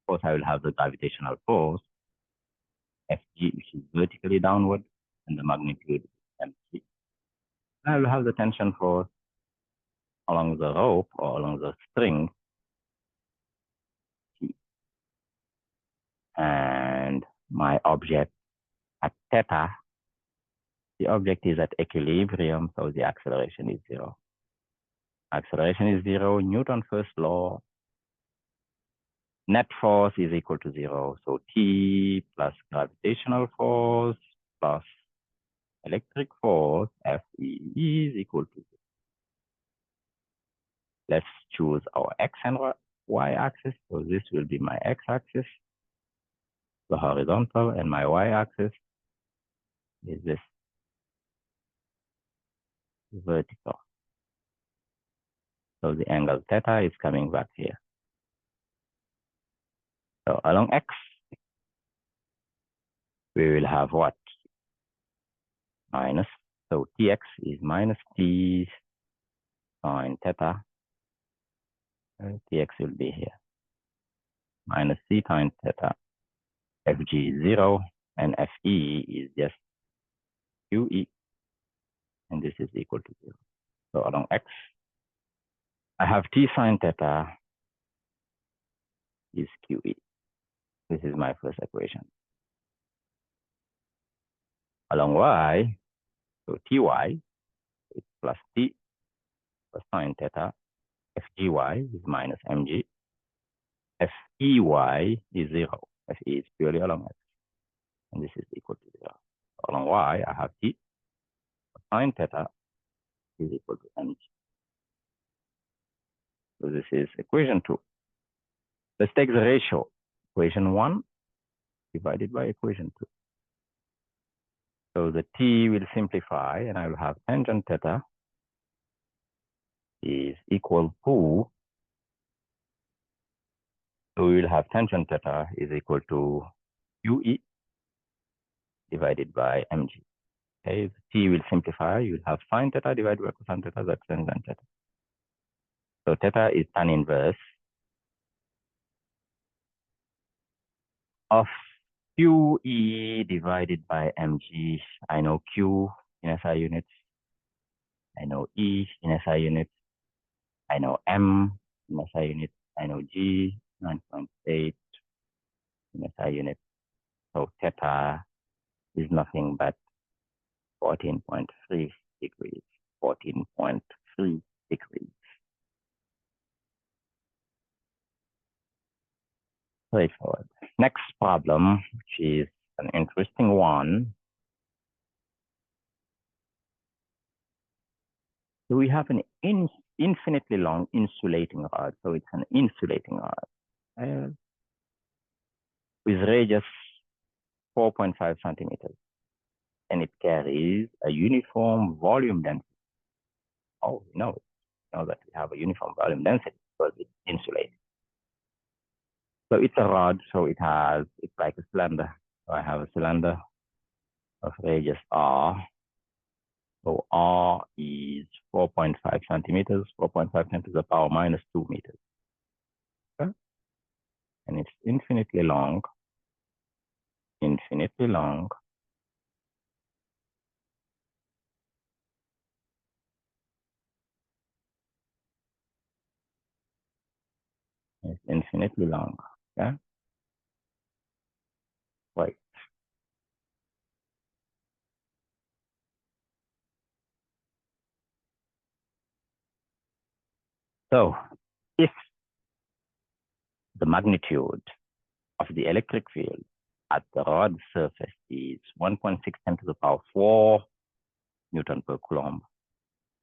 First, I will have the gravitational force, Fg, which is vertically downward, and the magnitude mc. I will have the tension force along the rope or along the string, T. And my object at theta, the object is at equilibrium, so the acceleration is 0. Acceleration is 0, Newton's first law. Net force is equal to 0. So T plus gravitational force plus electric force, Fe, is equal to 0. Let's choose our X and Y axis. So this will be my X axis, the horizontal, and my Y axis is this vertical. So the angle theta is coming back here. So along X, we will have what? Minus. So Tx is minus T sine theta. Tx will be here. Minus C sine theta. Fg is 0, and Fe is just Qe, and this is equal to 0. So along X, I have T sine theta is Qe. This is my first equation. Along Y, so Ty is plus T plus sine theta. Fgy is minus mg. Fey is 0. Fe is purely along X, and this is equal to 0. Along Y, I have T sine theta is equal to mg. So this is equation 2. Let's take the ratio. Equation 1 divided by equation 2. So the T will simplify, and I will have tangent theta is equal to, so we will have tangent theta is equal to Qe divided by mg. Okay, the T will simplify, you will have sine theta divided by cosine theta, that's tangent theta. So theta is tan inverse of QE divided by mg. I know Q in SI units. I know E in SI units. I know M in SI units. I know G, 9.8 in SI units. So theta is nothing but 14.3 degrees. 14.3 degrees. Straightforward. Next problem, which is an interesting one. So we have an infinitely long insulating rod. So it's an insulating rod with radius 4.5 centimeters. And it carries a uniform volume density. Oh, we know that we have a uniform volume density because it's insulated. So it's a rod, so it's like a cylinder. So I have a cylinder of radius R. So R is 4.5 centimeters, 4.5 10 to the power minus 2 meters. Okay? And it's infinitely long. Infinitely long. It's infinitely long. Okay? Right. So if the magnitude of the electric field at the rod surface is 1.6 10 to the power 4 Newton per Coulomb,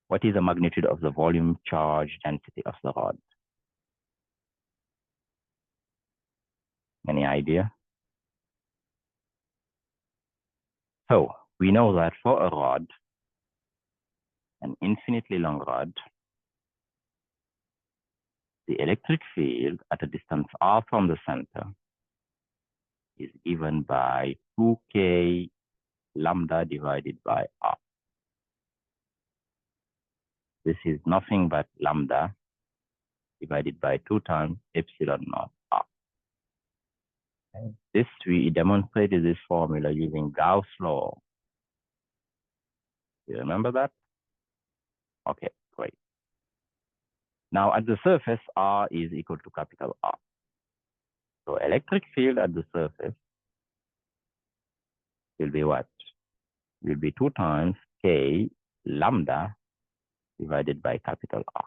what is the magnitude of the volume charge density of the rod? Any idea? So we know that for a rod, an infinitely long rod, the electric field at a distance r from the center is given by 2k lambda divided by r. This is nothing but lambda divided by 2 times epsilon naught r. Okay. This we demonstrated this formula using Gauss law. You remember that? Okay, great. Now at the surface, R is equal to capital R. So electric field at the surface will be what? Will be 2 times K lambda divided by capital R.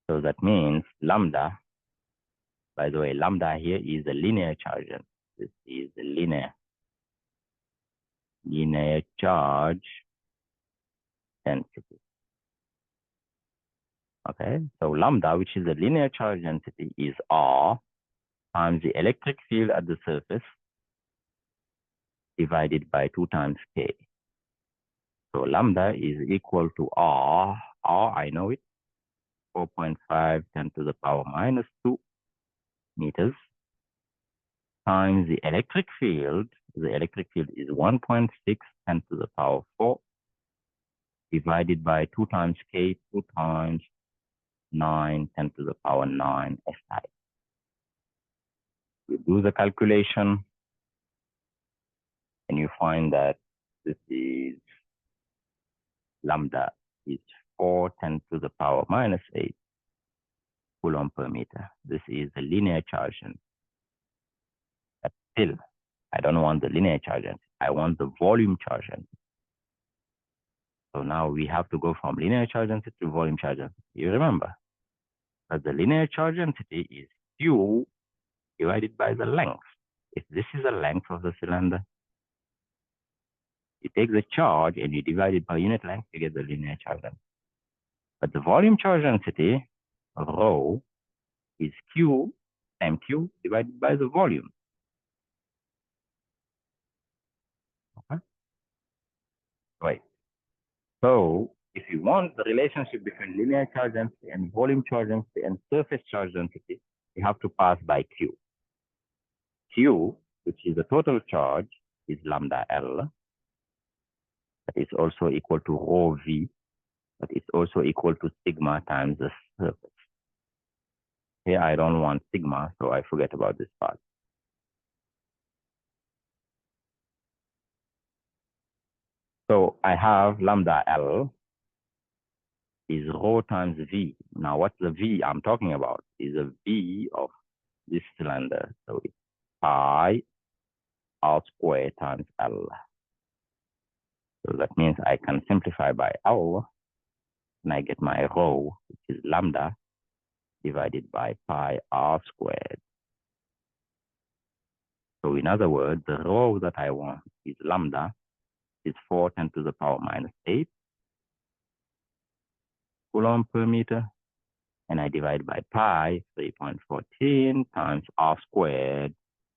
So that means lambda, by the way, lambda here is the linear charge. This is the linear charge density. Okay, so lambda, which is the linear charge density, is R times the electric field at the surface divided by 2 times K. So lambda is equal to R. R, I know it, 4.5 10 to the power minus 2 meters times the electric field. The electric field is 1.6 10 to the power 4 divided by 2 times K, 2 times 9 10 to the power 9 SI. You do the calculation and you find that this is lambda is 4 10 to the power minus 8 Coulomb per meter. This is the linear charge. But still, I don't want the linear charge. I want the volume charge. So now we have to go from linear charge density to volume charge density. You remember that the linear charge density is Q divided by the length. If this is the length of the cylinder, you take the charge and you divide it by unit length, you get the linear charge density. But the volume charge density, rho, is Q mq divided by the volume. Okay? Right. So if you want the relationship between linear charge density and volume charge density and surface charge density, you have to pass by Q. Q, which is the total charge, is lambda L. That is also equal to rho V. That is also equal to sigma times the surface. Here I don't want sigma, so I forget about this part. So I have lambda L is rho times V. Now what's the V I'm talking about? Is a V of this cylinder. So it's pi R squared times L. So that means I can simplify by L, and I get my rho, which is lambda, divided by pi R squared. So in other words, the rho that I want is lambda, is 4 10 to the power minus 8 coulomb per meter, and I divide by pi, 3.14 times R squared.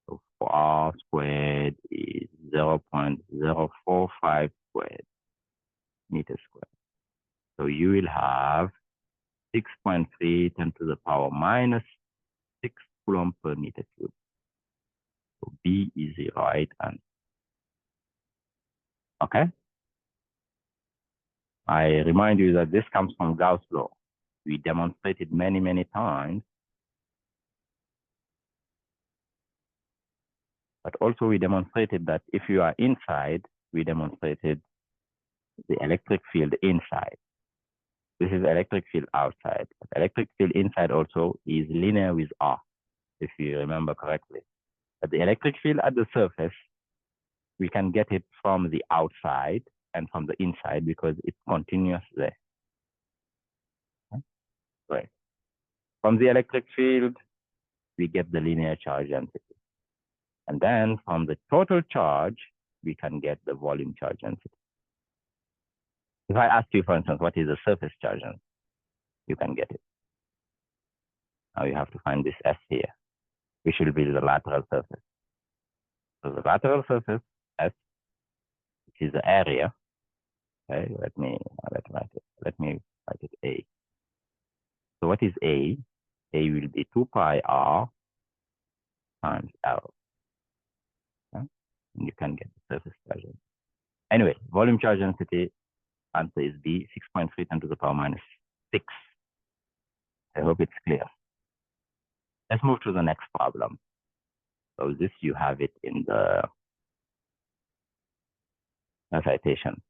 So for R squared is 0.045 squared meter squared. So you will have 6.3 10 to the power minus 6 coulomb per meter cube. So B is the right answer. Okay? I remind you that this comes from Gauss' law. We demonstrated many, many times. But also we demonstrated that if you are inside, we demonstrated the electric field inside. This is electric field outside. But electric field inside also is linear with R, if you remember correctly. But the electric field at the surface, we can get it from the outside and from the inside because it's continuous there. Right. From the electric field, we get the linear charge density. And then from the total charge, we can get the volume charge density. If I ask you, for instance, what is the surface charge density, you can get it. Now you have to find this S here, which will be the lateral surface. So the lateral surface, S, which is the area. Okay, let me write it A. So what is A? A will be 2 pi R times L. Okay? And you can get the surface charge density. Anyway, volume charge density, answer is B, 6.3 10 to the power minus 6. I hope it's clear. Let's move to the next problem. So this, you have it in the citation.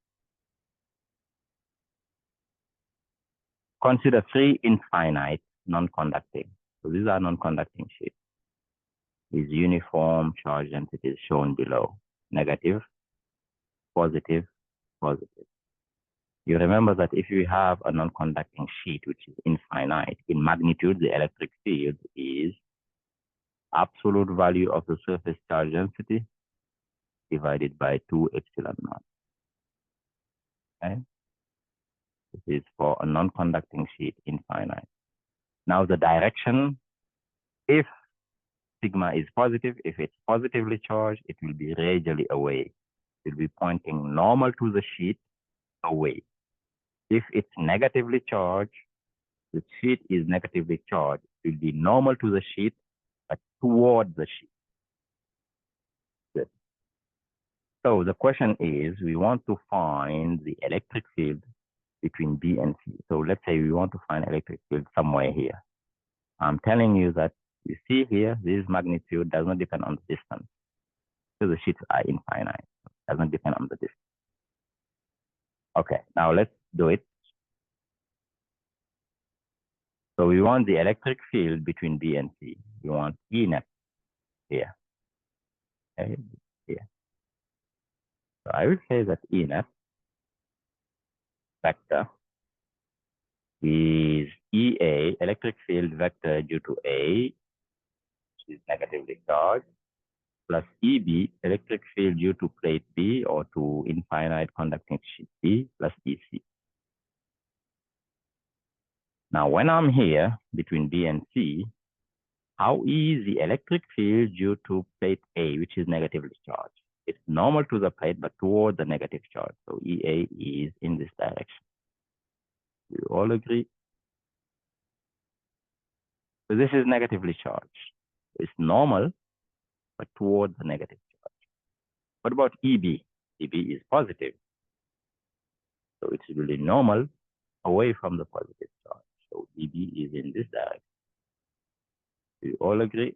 Consider 3 infinite non-conducting. So these are non-conducting sheets. These uniform charge densities shown below: negative, positive, positive. You remember that if you have a non-conducting sheet which is infinite in magnitude, the electric field is absolute value of the surface charge density divided by 2 epsilon naught. Okay? This is for a non-conducting sheet infinite. Now the direction, if sigma is positive, if it's positively charged, it will be radially away. It will be pointing normal to the sheet away. If it's negatively charged, the sheet is negatively charged, it will be normal to the sheet, but toward the sheet. Good. So the question is, we want to find the electric field between B and C. So let's say we want to find electric field somewhere here. I'm telling you that you see here, this magnitude does not depend on the distance. So the sheets are infinite. It doesn't depend on the distance. Okay, now let's do it. So we want the electric field between B and C. We want E net here. Okay, here. So I will say that E net vector is EA, electric field vector due to A, which is negatively charged, plus EB, electric field due to plate B or to infinite conducting sheet B, plus EC. Now, when I'm here between B and C, how is the electric field due to plate A, which is negatively charged? It's normal to the plate, but toward the negative charge. So EA is in this direction. You all agree? So this is negatively charged. It's normal, but toward the negative charge. What about EB? EB is positive. So it's really normal away from the positive charge. So EB is in this direction. We all agree?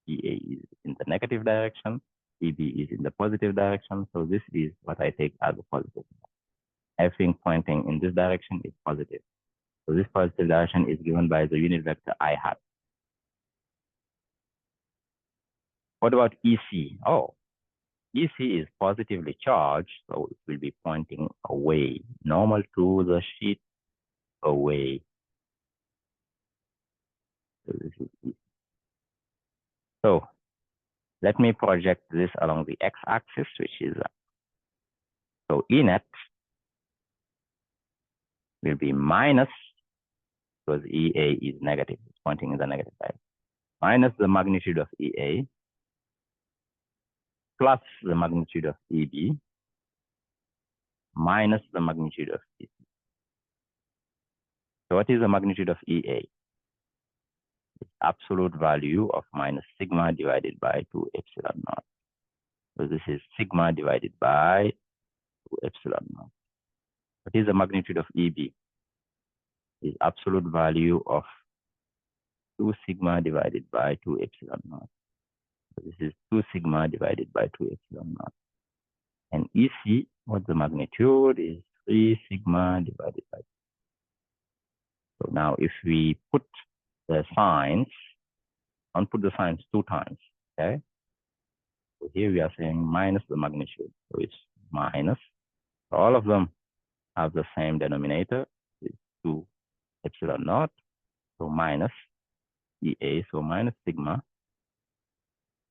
EA is in the negative direction, EB is in the positive direction. So this is what I take as a positive. Everything pointing in this direction is positive. So this positive direction is given by the unit vector I hat. What about EC? Oh, EC is positively charged, so it will be pointing away, normal to the sheet, away. So this is EC. So let me project this along the x-axis, which is, so E net will be minus, because EA is negative, it's pointing in the negative side, minus the magnitude of EA, plus the magnitude of EB, minus the magnitude of EC. So what is the magnitude of EA? It's absolute value of minus sigma divided by 2 epsilon naught. So this is sigma divided by 2 epsilon naught. What is the magnitude of EB? Is absolute value of 2 sigma divided by 2 epsilon naught. So this is 2 sigma divided by 2 epsilon naught. And EC, what the magnitude is 3 sigma divided by 2. So now if we put the signs, and put the signs 2 times, okay? So here we are saying minus the magnitude. So it's minus. So all of them have the same denominator, it's 2 epsilon naught. So minus EA, so minus sigma,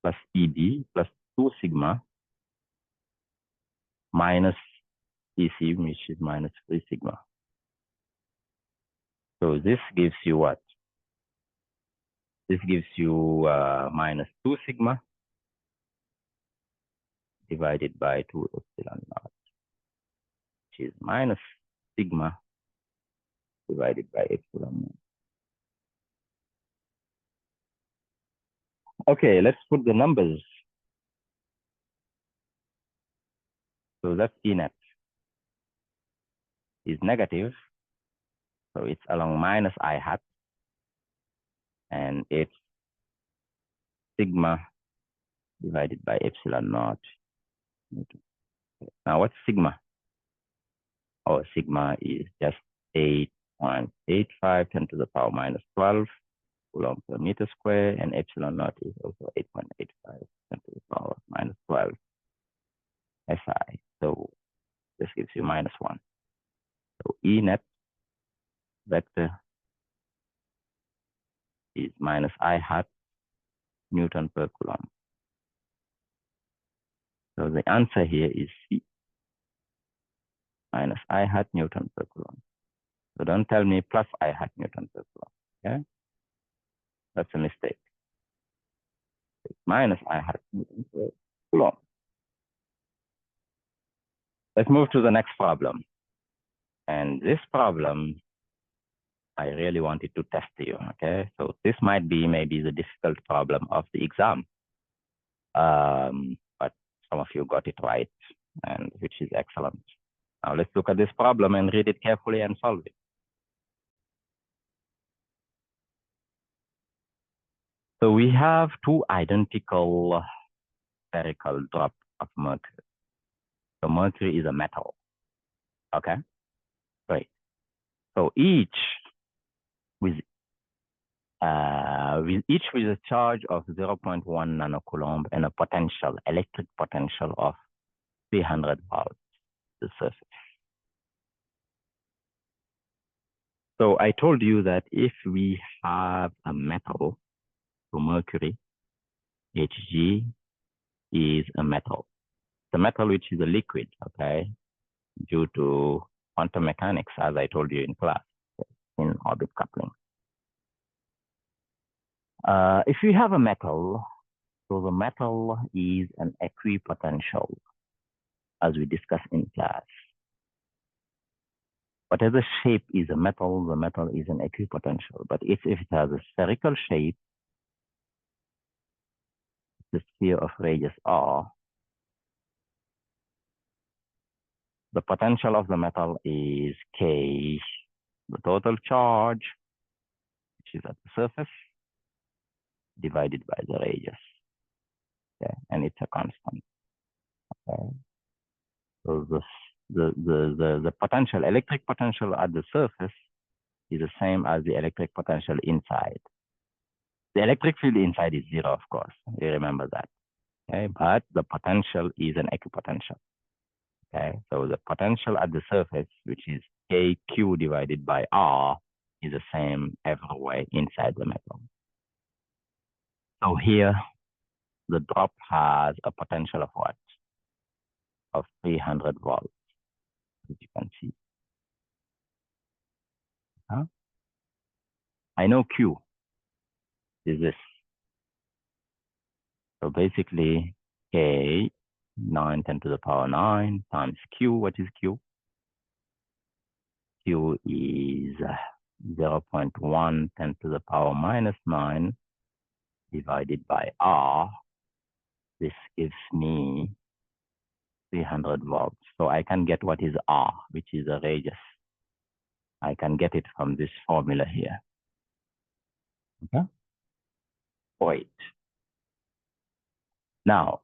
plus EB, plus 2 sigma, minus EC, which is minus 3 sigma. So this gives you what? This gives you minus 2 sigma divided by 2 epsilon naught, which is minus sigma divided by epsilon naught. Okay, let's put the numbers. So that's E net is negative. So it's along minus I hat. And it's sigma divided by epsilon naught. Now what's sigma? Oh, sigma is just 8.85 10 to the power minus 12 coulomb per meter square, and epsilon naught is also 8.85 10 to the power minus 12 SI. So this gives you minus 1. So E net vector is minus I hat Newton per coulomb. So the answer here is C, minus I hat Newton per coulomb. So don't tell me plus I hat Newton per coulomb, okay? That's a mistake. It's minus I hat Newton per coulomb. Let's move to the next problem. And this problem, I really wanted to test you, okay? So this might be maybe the difficult problem of the exam. But some of you got it right, and which is excellent. Now let's look at this problem and read it carefully and solve it. So we have 2 identical spherical drops of mercury. So mercury is a metal, okay? Great. So each with a charge of 0.1 nanocoulomb and a potential, electric potential of 300 volts to the surface. So I told you that if we have a metal, so mercury, Hg is a metal. The metal which is a liquid, okay, due to quantum mechanics, as I told you in class, in orbit coupling. If we have a metal, so the metal is an equipotential, as we discussed in class. Whatever shape is a metal, the metal is an equipotential. But if it has a spherical shape, the sphere of radius r, the potential of the metal is K, the total charge, which is at the surface, divided by the radius. Okay, and it's a constant. Okay. So the potential, electric potential at the surface is the same as the electric potential inside. The electric field inside is zero, of course. You remember that. Okay, but the potential is an equipotential. Okay, so the potential at the surface, which is KQ divided by R, is the same everywhere inside the metal. So here, the drop has a potential of what? Of 300 volts, as you can see. Huh? I know Q is this. So basically, K, 9, 10 to the power 9 times Q. What is Q? Q is 0.1 10 to the power minus 9 divided by R. This gives me 300 volts. So I can get what is R, which is a radius. I can get it from this formula here. Okay. Wait. Now,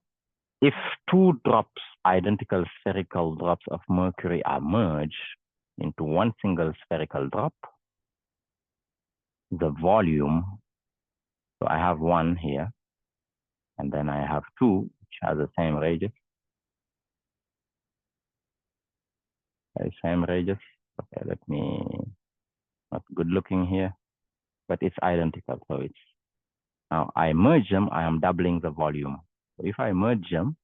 if two drops, identical spherical drops of mercury are merged into one single spherical drop, the volume, so I have one here, and then I have two, which has the same radius. Same radius. Okay, let me, not good looking here, but it's identical. So it's, now I merge them, I am doubling the volume. So if I merge them,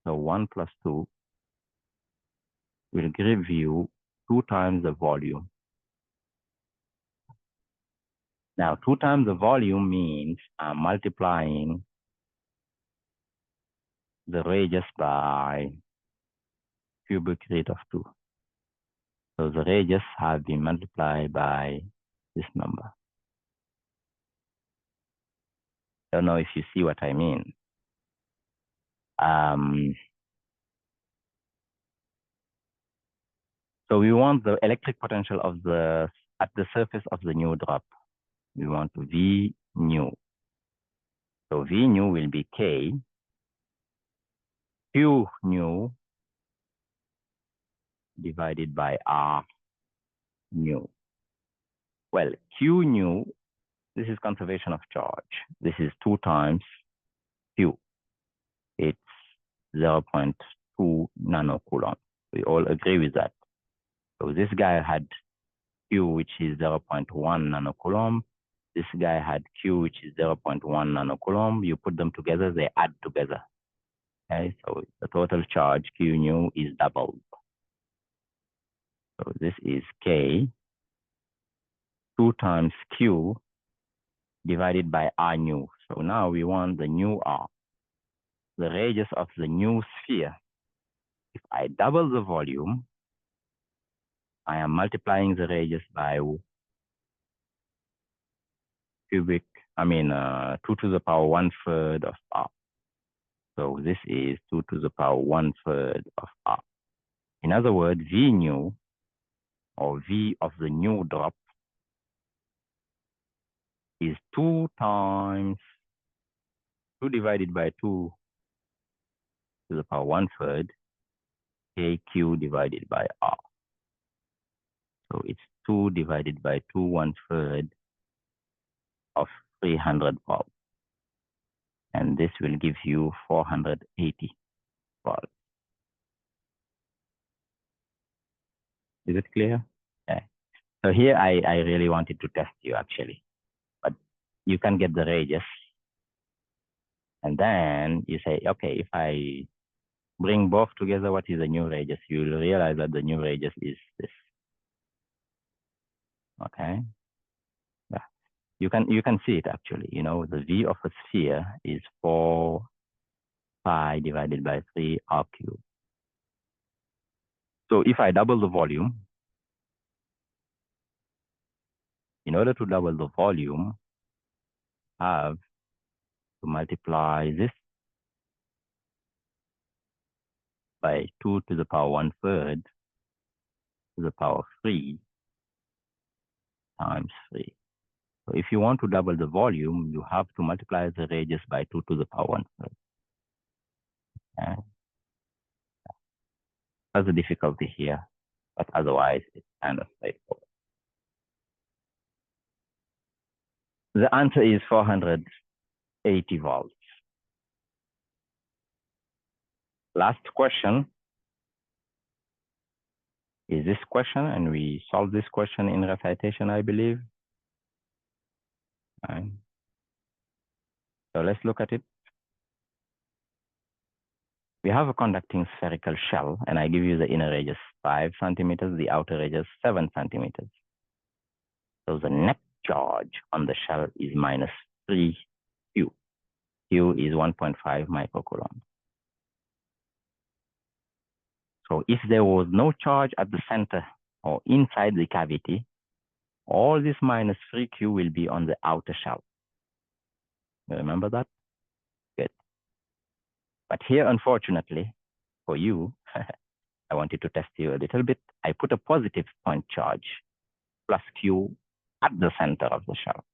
so 1 plus 2 will give you 2 times the volume. Now 2 times the volume means I'm multiplying the radius by cubic root of 2. So the radius has been multiplied by this number. Don't know if you see what I mean. So we want the electric potential of the at the surface of the new drop. We want V nu. So V nu will be K. Q nu divided by R nu. Well, Q nu, this is conservation of charge. This is 2 times Q. It's 0.2 nanocoulomb. We all agree with that. So this guy had Q, which is 0.1 nanocoulomb. This guy had Q, which is 0.1 nanocoulomb. You put them together, they add together. Okay, so the total charge Q nu is doubled. So this is K, 2 times Q divided by R nu. So now we want the new R, the radius of the new sphere. If I double the volume, I am multiplying the radius by 2 to the power 1/3 of R. So this is 2 to the power 1/3 of R. In other words, V nu, or V of the new drop, is 2 times 2 divided by 2 to the power 1/3 KQ divided by R. So it's 2 divided by 2 1/3 of 300 volts. And this will give you 480 volts. Is it clear? Okay. So here I really wanted to test you actually, but you can get the radius. And then you say, okay, if I bring both together, what is the new radius? You'll realize that the new radius is this. Okay. Yeah. You can see it actually. You know, the V of a sphere is 4 pi divided by 3 R cubed. So if I double the volume, in order to double the volume, I have to multiply this by 2 to the power 1/3 to the power 3 times 3. So if you want to double the volume, you have to multiply the radius by 2 to the power 1. Okay. That's the difficulty here, but otherwise it's kind of straightforward. The answer is 480 volts. Last question is this question, and we solved this question in recitation, I believe. Right. So let's look at it. We have a conducting spherical shell, and I give you the inner radius 5 centimeters, the outer radius 7 centimeters. So the net charge on the shell is minus 3 Q. Q is 1.5 microcoulomb. So if there was no charge at the center or inside the cavity, all this minus 3Q will be on the outer shell. You remember that? Good. But here, unfortunately, for you, I wanted to test you a little bit. I put a positive point charge plus Q at the center of the shell.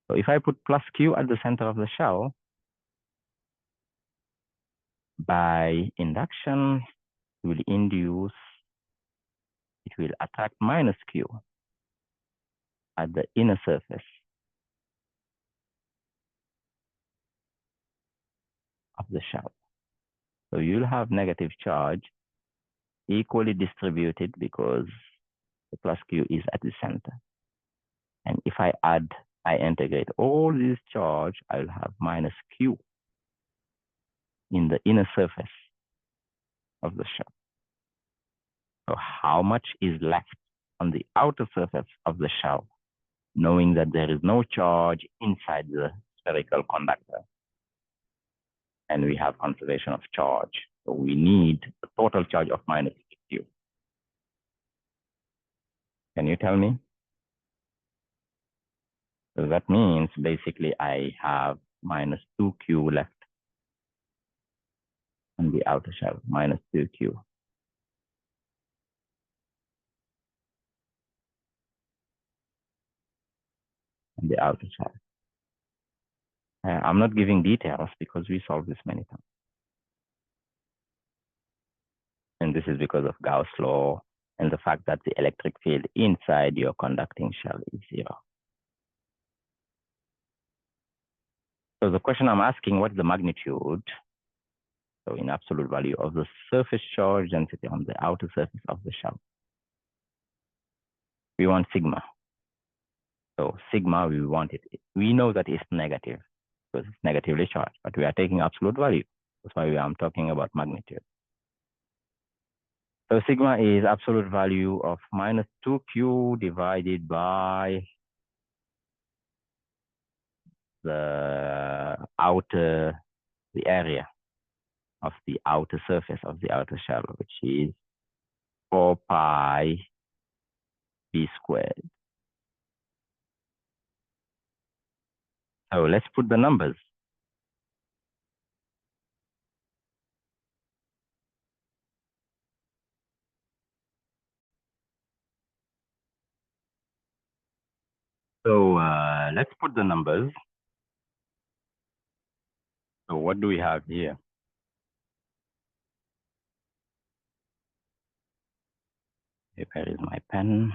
So if I put plus Q at the center of the shell, by induction, it will attract minus Q at the inner surface of the shell. So you'll have negative charge equally distributed because the plus Q is at the center. And if I integrate all this charge, I'll have minus Q in the inner surface of the shell. So how much is left on the outer surface of the shell, knowing that there is no charge inside the spherical conductor? And we have conservation of charge. So we need a total charge of minus Q. Can you tell me? So that means basically I have minus 2Q left on the outer shell, minus 2Q. On the outer shell. I'm not giving details because we solved this many times. And this is because of Gauss' law and the fact that the electric field inside your conducting shell is 0. So the question I'm asking, what's the magnitude, so in absolute value, of the surface charge density on the outer surface of the shell? We want sigma. So sigma, we want it. We know that it's negative because it's negatively charged, but we are taking absolute value. That's why I'm talking about magnitude. So sigma is absolute value of minus 2Q divided by the area of the outer surface of the outer shell, which is 4 pi b squared. So let's put the numbers. So let's put the numbers. So what do we have here? Where is my pen?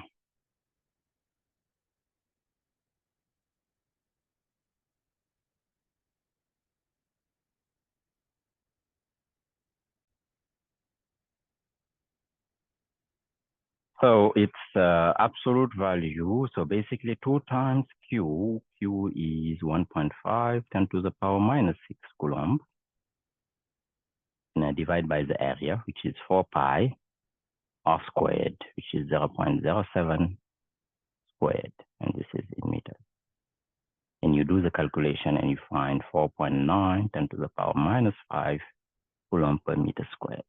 So it's absolute value. So basically 2 times Q. Q is 1.5, 10 to the power minus 6 coulomb. And I divide by the area, which is 4 pi r squared, which is 0.07 squared. And this is in meters. And you do the calculation and you find 4.9, 10 to the power minus 5 coulomb per meter squared.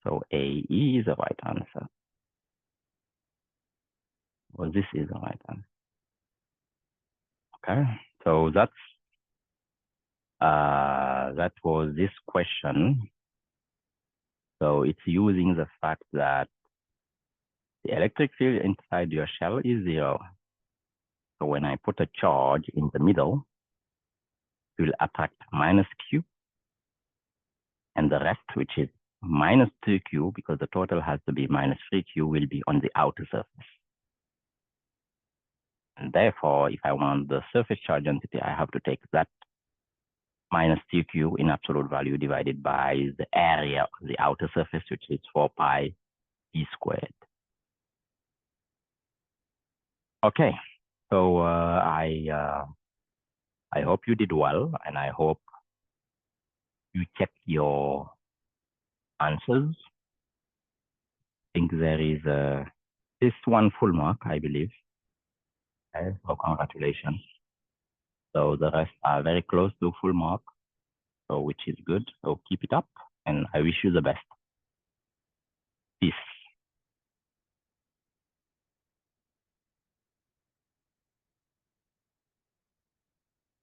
So A is the right answer. Well, this is the right answer. Okay, so that was this question. So it's using the fact that the electric field inside your shell is 0. So when I put a charge in the middle, it will attract minus Q, and the rest, which is minus 2Q, because the total has to be minus 3Q, will be on the outer surface. And therefore, if I want the surface charge density, I have to take that minus 2Q in absolute value divided by the area of the outer surface, which is 4 pi E squared. Okay, so I hope you did well, and I hope you check your answers. I think there is this one full mark, I believe. Okay, so congratulations. So the rest are very close to full mark, so which is good. So keep it up, and I wish you the best. Peace.